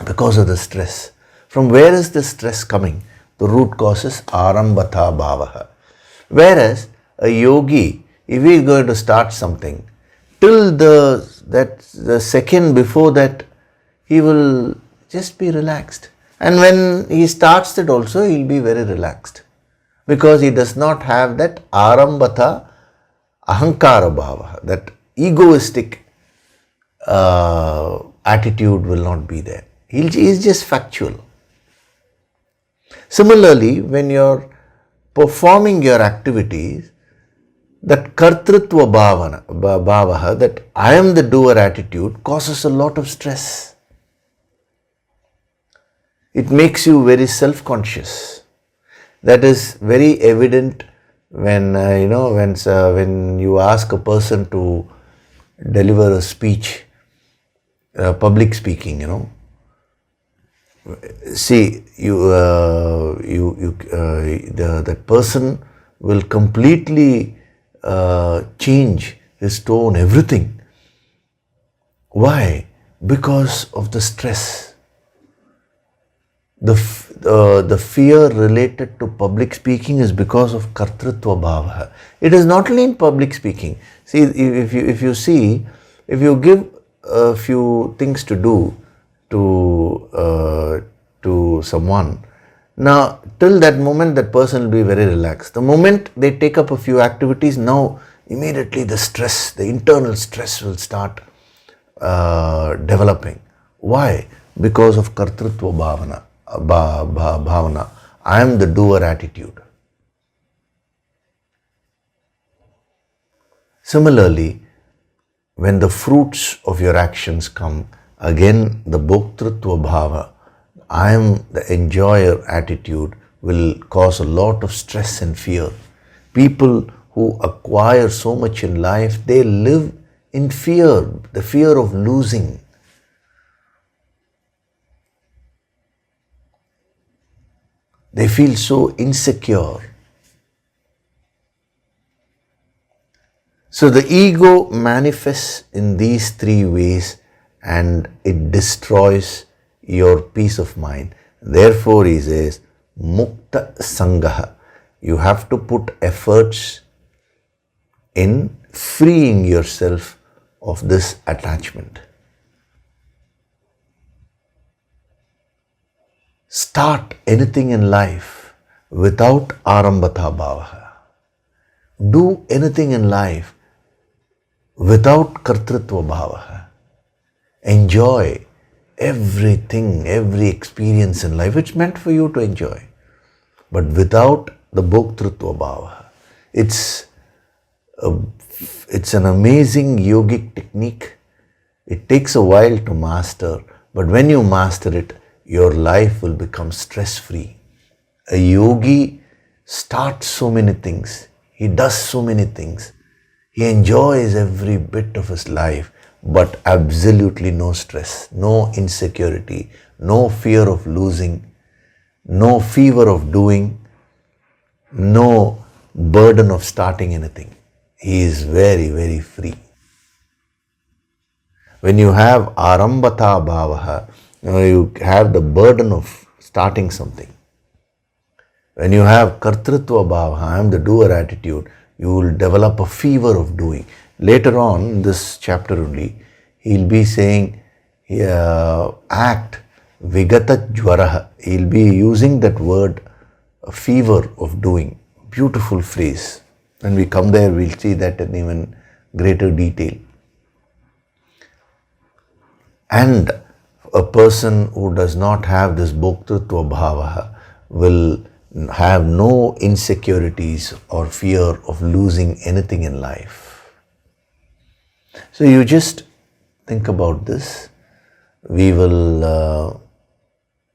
Speaker 1: because of the stress. From where is the stress coming? The root cause is arambhatha bhavaha. Whereas a yogi, if he is going to start something, till the second before that, he will just be relaxed. And when he starts it also, he will be very relaxed, because he does not have that arambhatha ahankara bhava, that egoistic attitude will not be there. He is just factual. Similarly, when you are performing your activities, that kartrutva bhavaha, that I am the doer attitude, causes a lot of stress. It makes you very self-conscious. That is very evident when when you ask a person to deliver a speech, public speaking. See, that person will completely change his tone, everything. Why? Because of the stress. The fear related to public speaking is because of kartrutva bhava. It is not only in public speaking. See, if you give a few things to do to someone, now till that moment that person will be very relaxed. The moment they take up a few activities, now immediately the stress, the internal stress will start developing. Why? Because of kartrutva bhavana. I am the doer attitude. Similarly, when the fruits of your actions come, again the bhoktrutva bhava, I am the enjoyer attitude will cause a lot of stress and fear. People who acquire so much in life, they live in fear, the fear of losing. They feel so insecure. So the ego manifests in these three ways and it destroys your peace of mind. Therefore, he says, Mukta Sangaha. You have to put efforts in freeing yourself of this attachment. Start anything in life without arambata bhavaha. Do anything in life without kartrutva bhavaha. Enjoy everything, every experience in life. It's meant for you to enjoy. But without the bhoktrutva bhavaha. It's an amazing yogic technique. It takes a while to master, but when you master it, your life will become stress-free. A yogi starts so many things. He does so many things. He enjoys every bit of his life, but absolutely no stress, no insecurity, no fear of losing, no fever of doing, no burden of starting anything. He is very, very free. When you have arambata bhavaha, you have the burden of starting something. When you have kartrutva bhavaha, I am the doer attitude, you will develop a fever of doing. Later on in this chapter only, he will be saying, act, vigata jwaraha. He will be using that word, a fever of doing. Beautiful phrase. When we come there, we'll see that in even greater detail. And a person who does not have this bhoktrutva bhavaha will have no insecurities or fear of losing anything in life. So you just think about this. We will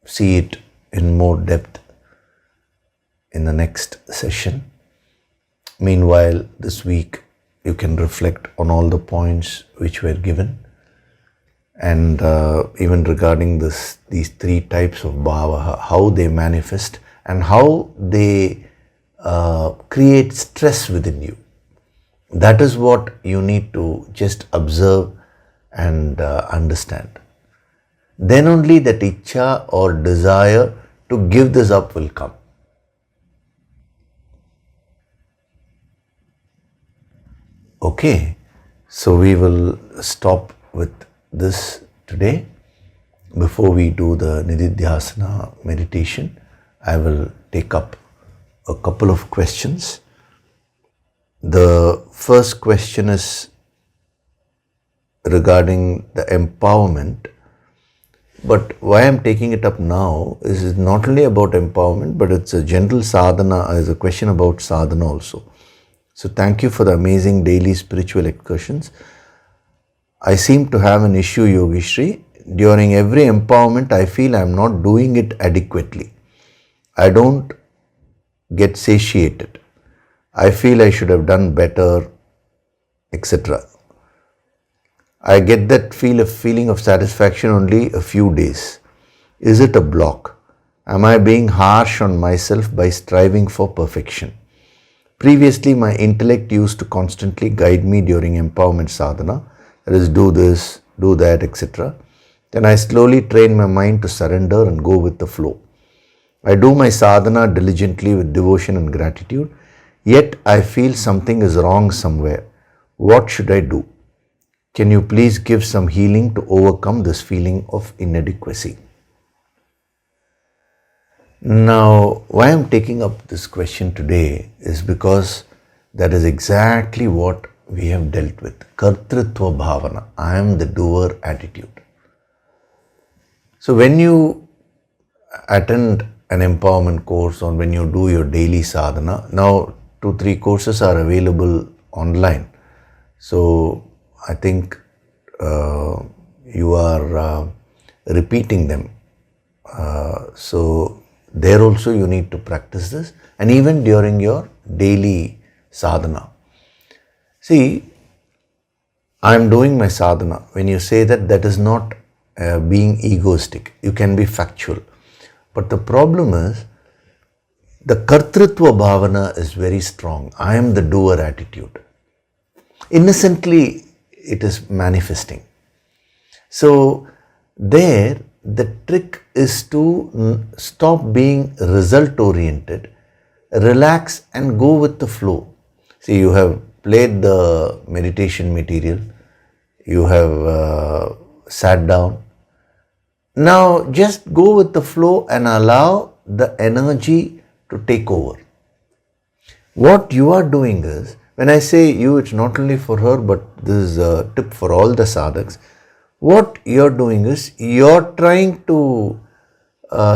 Speaker 1: see it in more depth in the next session. Meanwhile, this week you can reflect on all the points which were given, and even regarding these three types of bhava, how they manifest and how they create stress within you. That is what you need to just observe and understand. Then only that ichcha or desire to give this up will come. Okay, so we will stop with this today. Before we do the nididhyasana meditation, I will take up a couple of questions. The first question is regarding the empowerment. But why I'm taking it up now is not only about empowerment, but it's a general sadhana, is a question about sadhana also. So thank you for the amazing daily spiritual excursions. I seem to have an issue, Yogishri. During every empowerment, I feel I'm not doing it adequately. I don't get satiated. I feel I should have done better, etc. I get that feeling of satisfaction only a few days. Is it a block? Am I being harsh on myself by striving for perfection? Previously, my intellect used to constantly guide me during empowerment sadhana. That is, do this, do that, etc. Then I slowly train my mind to surrender and go with the flow. I do my sadhana diligently with devotion and gratitude, yet I feel something is wrong somewhere. What should I do? Can you please give some healing to overcome this feeling of inadequacy? Now, why I'm taking up this question today is because that is exactly what we have dealt with. Kartrutva bhavana. I am the doer attitude. So when you attend an empowerment course or when you do your daily sadhana, now 2-3 courses are available online. So I think you are repeating them. So there also you need to practice this, and even during your daily sadhana. See, I am doing my sadhana. When you say that, that is not being egoistic. You can be factual. But the problem is, the kartritva bhavana is very strong. I am the doer attitude. Innocently, it is manifesting. So, there, the trick is to stop being result oriented, relax and go with the flow. See, you have played the meditation material, you have sat down. Now just go with the flow and allow the energy to take over. What you are doing is, when I say you, it's not only for her, but this is a tip for all the sadhaks. What you're doing is, you're trying to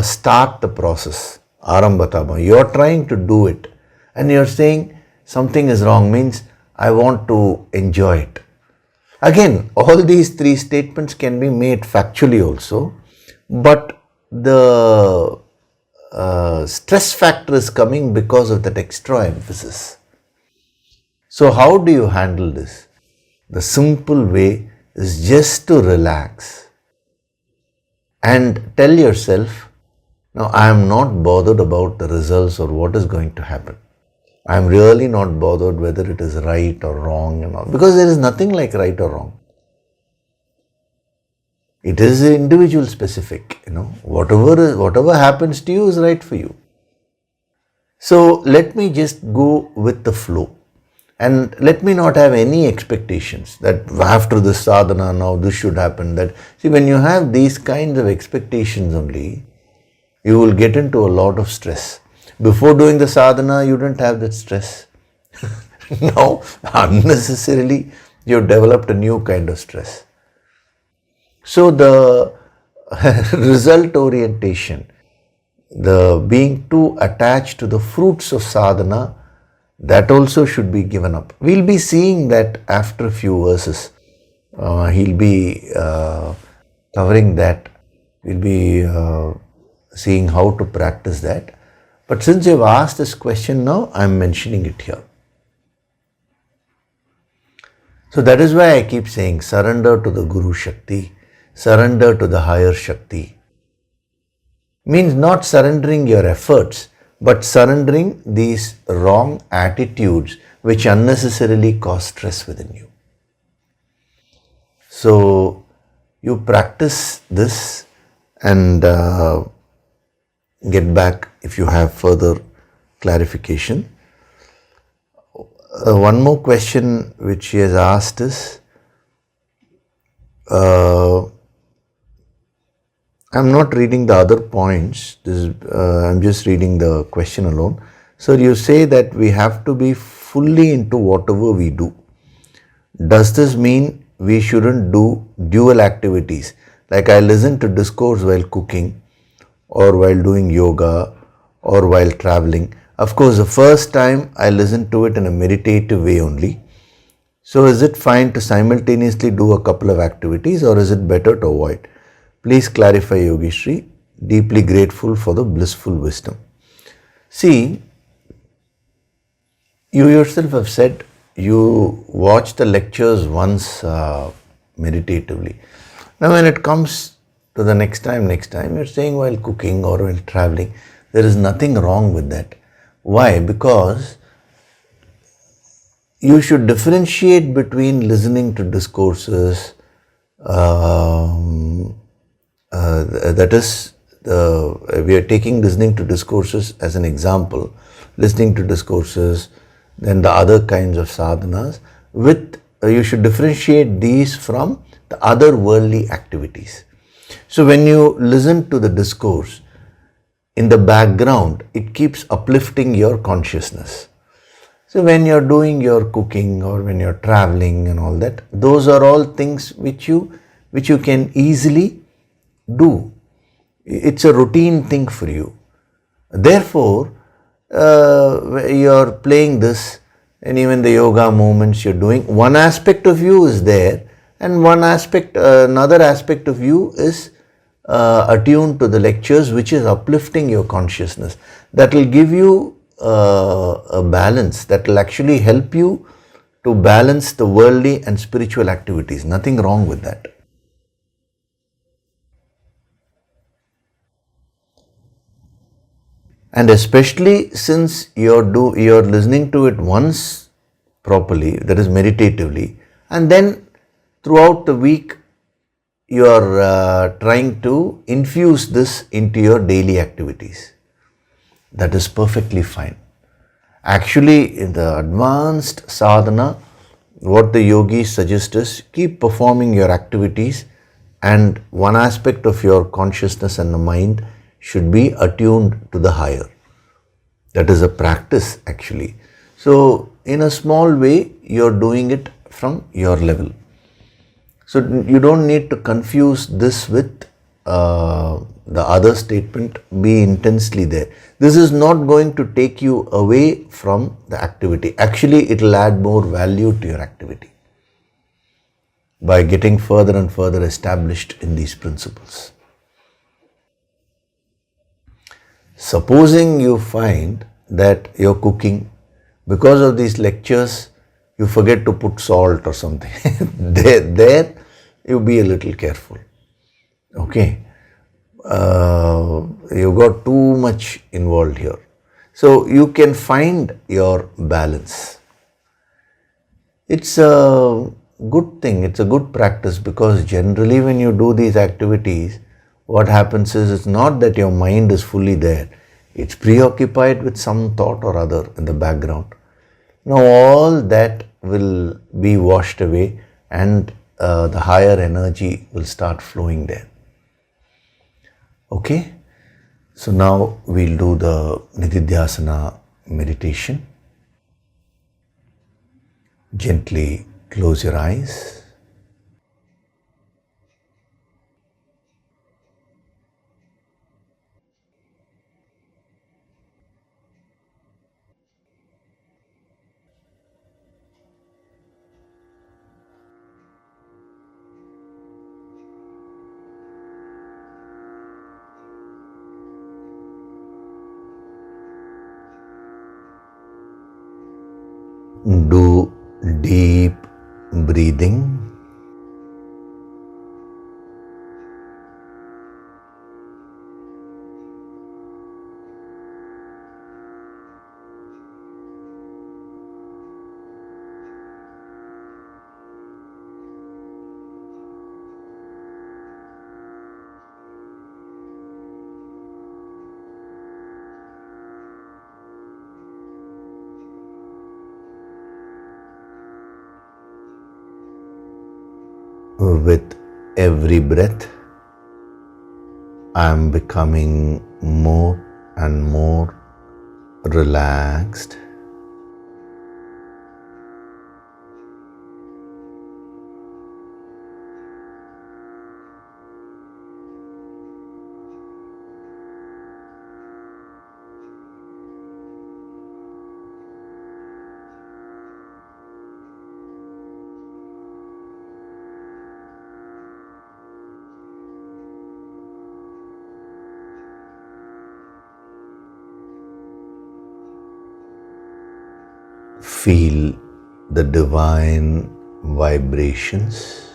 Speaker 1: start the process, arambhatama. You're trying to do it. And you're saying something is wrong, means I want to enjoy it. Again, all these three statements can be made factually also, but the stress factor is coming because of that extra emphasis. So how do you handle this? The simple way is just to relax and tell yourself, now I am not bothered about the results or what is going to happen. I am really not bothered whether it is right or wrong and all, because there is nothing like right or wrong. It is individual specific, whatever happens to you is right for you. So let me just go with the flow. And let me not have any expectations that after this sadhana, now this should happen. That, see, when you have these kinds of expectations only, you will get into a lot of stress. Before doing the sadhana, you didn't have that stress. Now, unnecessarily, you've developed a new kind of stress. So the result orientation, the being too attached to the fruits of sadhana, that also should be given up. We'll be seeing that after a few verses. He'll be covering that. We'll be seeing how to practice that. But since you've asked this question now, I'm mentioning it here. So that is why I keep saying surrender to the Guru Shakti, surrender to the higher Shakti. Means not surrendering your efforts, but surrendering these wrong attitudes which unnecessarily cause stress within you. So you practice this and get back if you have further clarification. One more question which she has asked is, I'm not reading the other points, I'm just reading the question alone. So you say that we have to be fully into whatever we do. Does this mean we shouldn't do dual activities? Like I listen to discourse while cooking or while doing yoga or while traveling. Of course, the first time I listen to it in a meditative way only. So is it fine to simultaneously do a couple of activities, or is it better to avoid? Please clarify, Yogishri. Deeply grateful for the blissful wisdom. See, you yourself have said you watch the lectures once meditatively. Now when it comes to the next time, you're saying while cooking or while traveling, there is nothing wrong with that. Why? Because you should differentiate between listening to discourses, that is, we are taking listening to discourses as an example, listening to discourses, then the other kinds of sadhanas, with you should differentiate these from the other worldly activities. So when you listen to the discourse, in the background, it keeps uplifting your consciousness. So when you're doing your cooking or when you're traveling and all that, those are all things which you can easily do. It's a routine thing for you. Therefore, you're playing this, and even the yoga movements you're doing, one aspect of you is there, and another aspect of you is attuned to the lectures, which is uplifting your consciousness. That will give you a balance, that will actually help you to balance the worldly and spiritual activities. Nothing wrong with that. And especially since you're listening to it once properly, that is meditatively, and then throughout the week you are trying to infuse this into your daily activities. That is perfectly fine. Actually, in the advanced sadhana, what the yogis suggest is keep performing your activities, and one aspect of your consciousness and the mind should be attuned to the higher. That is a practice actually. So in a small way, you're doing it from your level. So you don't need to confuse this with the other statement, be intensely there. This is not going to take you away from the activity. Actually, it will add more value to your activity by getting further and further established in these principles. Supposing you find that you're cooking, because of these lectures, you forget to put salt or something. there you be a little careful. Okay. You got too much involved here. So you can find your balance. It's a good thing, it's a good practice, because generally when you do these activities, what happens is it's not that your mind is fully there. It's preoccupied with some thought or other in the background. Now all that will be washed away, and the higher energy will start flowing there. Okay, so now we'll do the Nididhyasana meditation. Gently close your eyes. Do deep breathing. With every breath, I am becoming more and more relaxed. Feel the divine vibrations.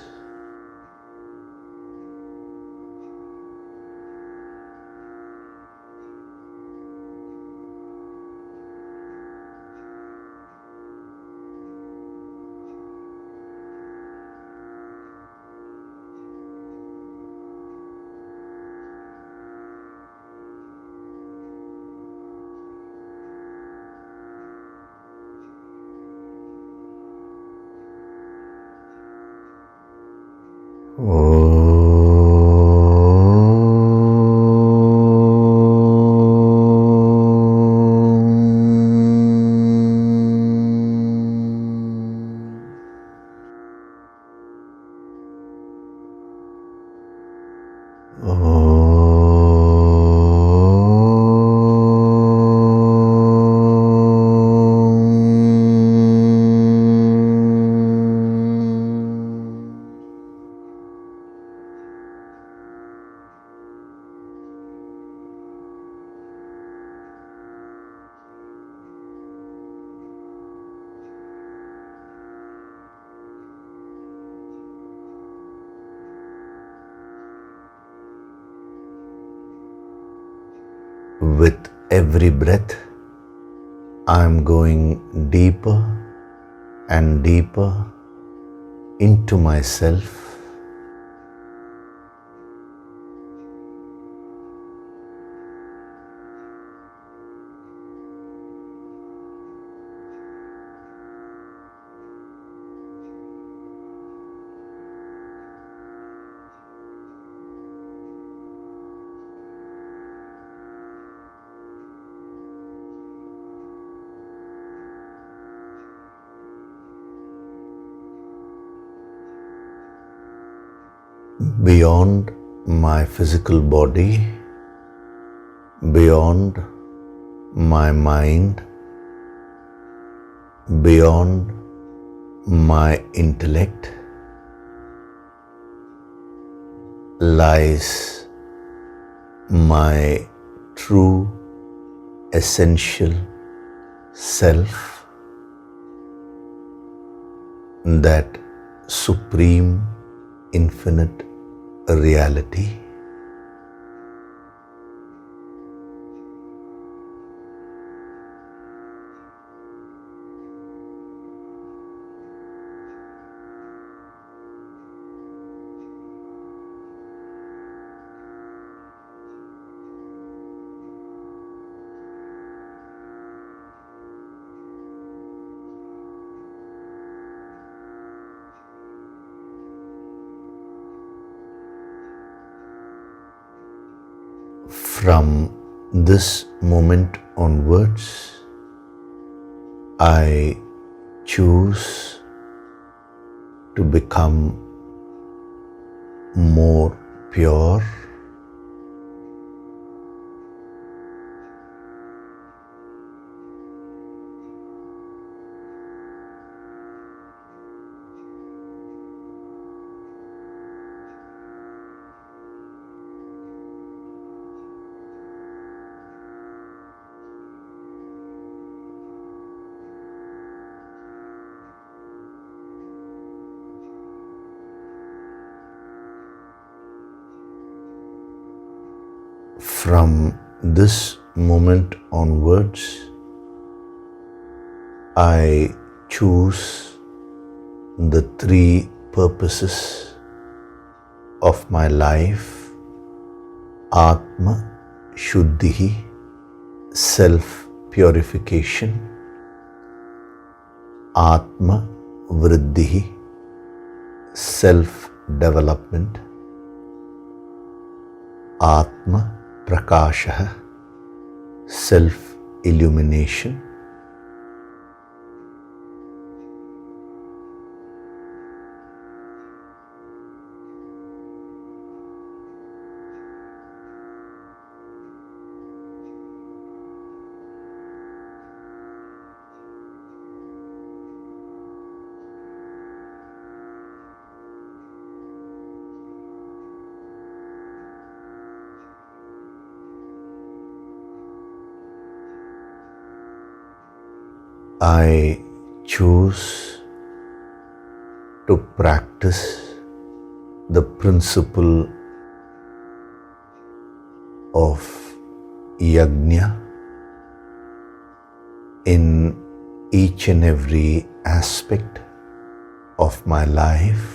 Speaker 1: With every breath, I am going deeper and deeper into myself. Beyond my physical body, beyond my mind, beyond my intellect, lies my true essential self, that supreme infinite reality. From this moment onwards, I choose to become more pure, from this moment onwards, I choose the three purposes of my life: Atma Shuddhi, self-purification; Atma Vriddhi, self-development; Atma Prakasha, self-illumination. I choose to practice the principle of yagna in each and every aspect of my life.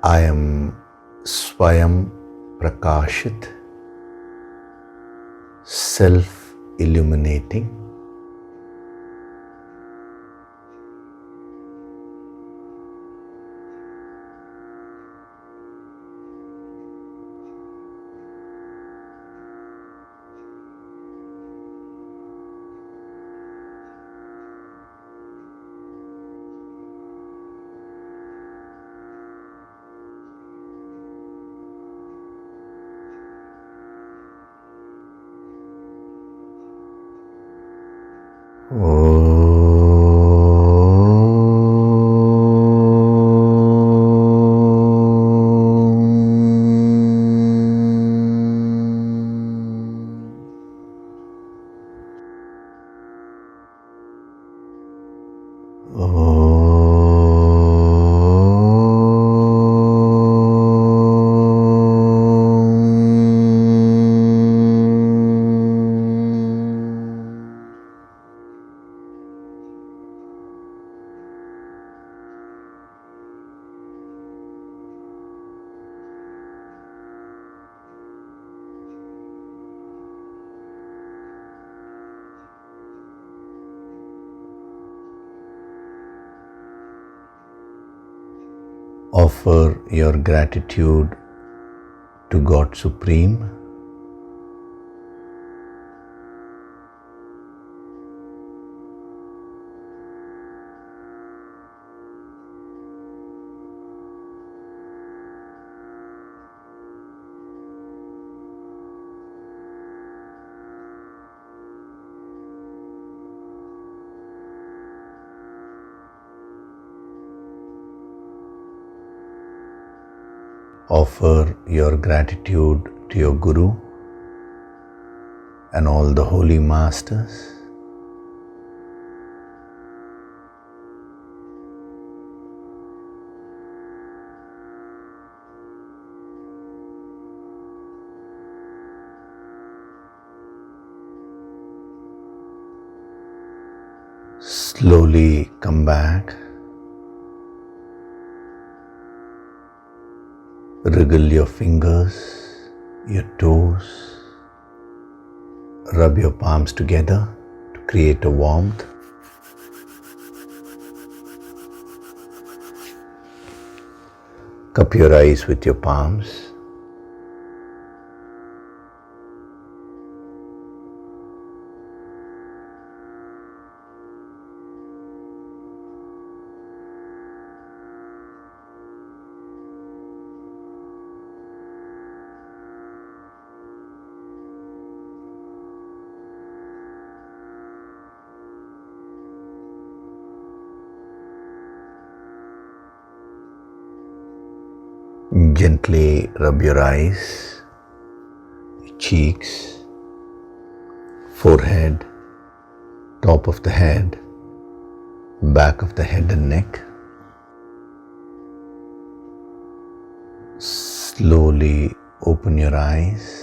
Speaker 1: I am Swayam Prakashit, self-illuminating. Offer your gratitude to God Supreme. Offer your gratitude to your Guru and all the holy masters. Slowly come back. Wriggle your fingers, your toes. Rub your palms together to create a warmth. Cup your eyes with your palms. Gently rub your eyes, cheeks, forehead, top of the head, back of the head and neck. Slowly open your eyes.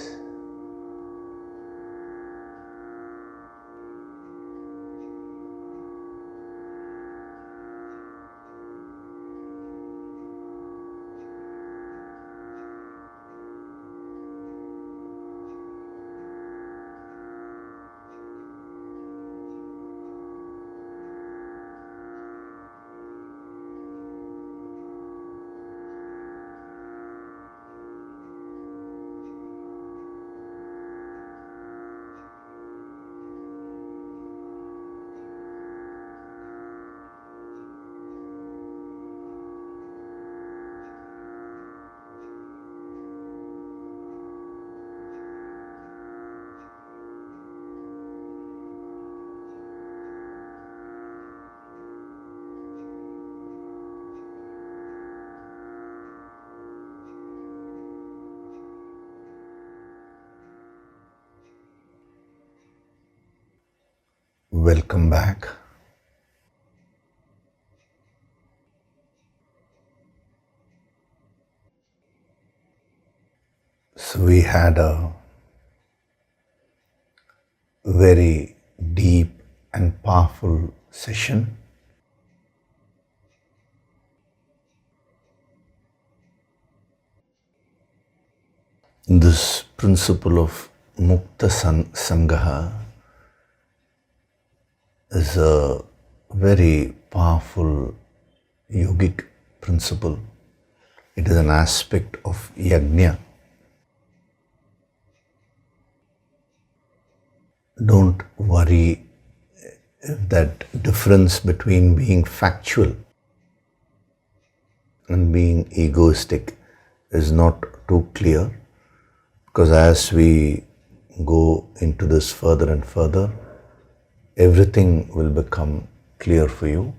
Speaker 1: Welcome back. So we had a very deep and powerful session. This principle of Mukta Sangaha is a very powerful yogic principle. It is an aspect of yagna. Don't worry if that difference between being factual and being egoistic is not too clear, because as we go into this further and further, everything will become clear for you.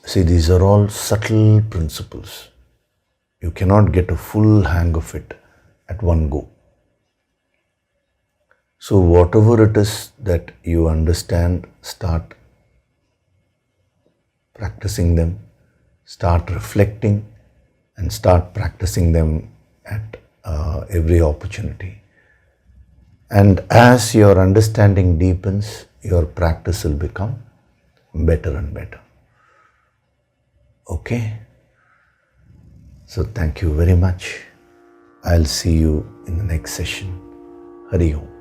Speaker 1: See, these are all subtle principles. You cannot get a full hang of it at one go. So whatever it is that you understand, start practicing them, start reflecting, and start practicing them at every opportunity. And as your understanding deepens, your practice will become better and better. Okay? So thank you very much. I'll see you in the next session. Hari Om.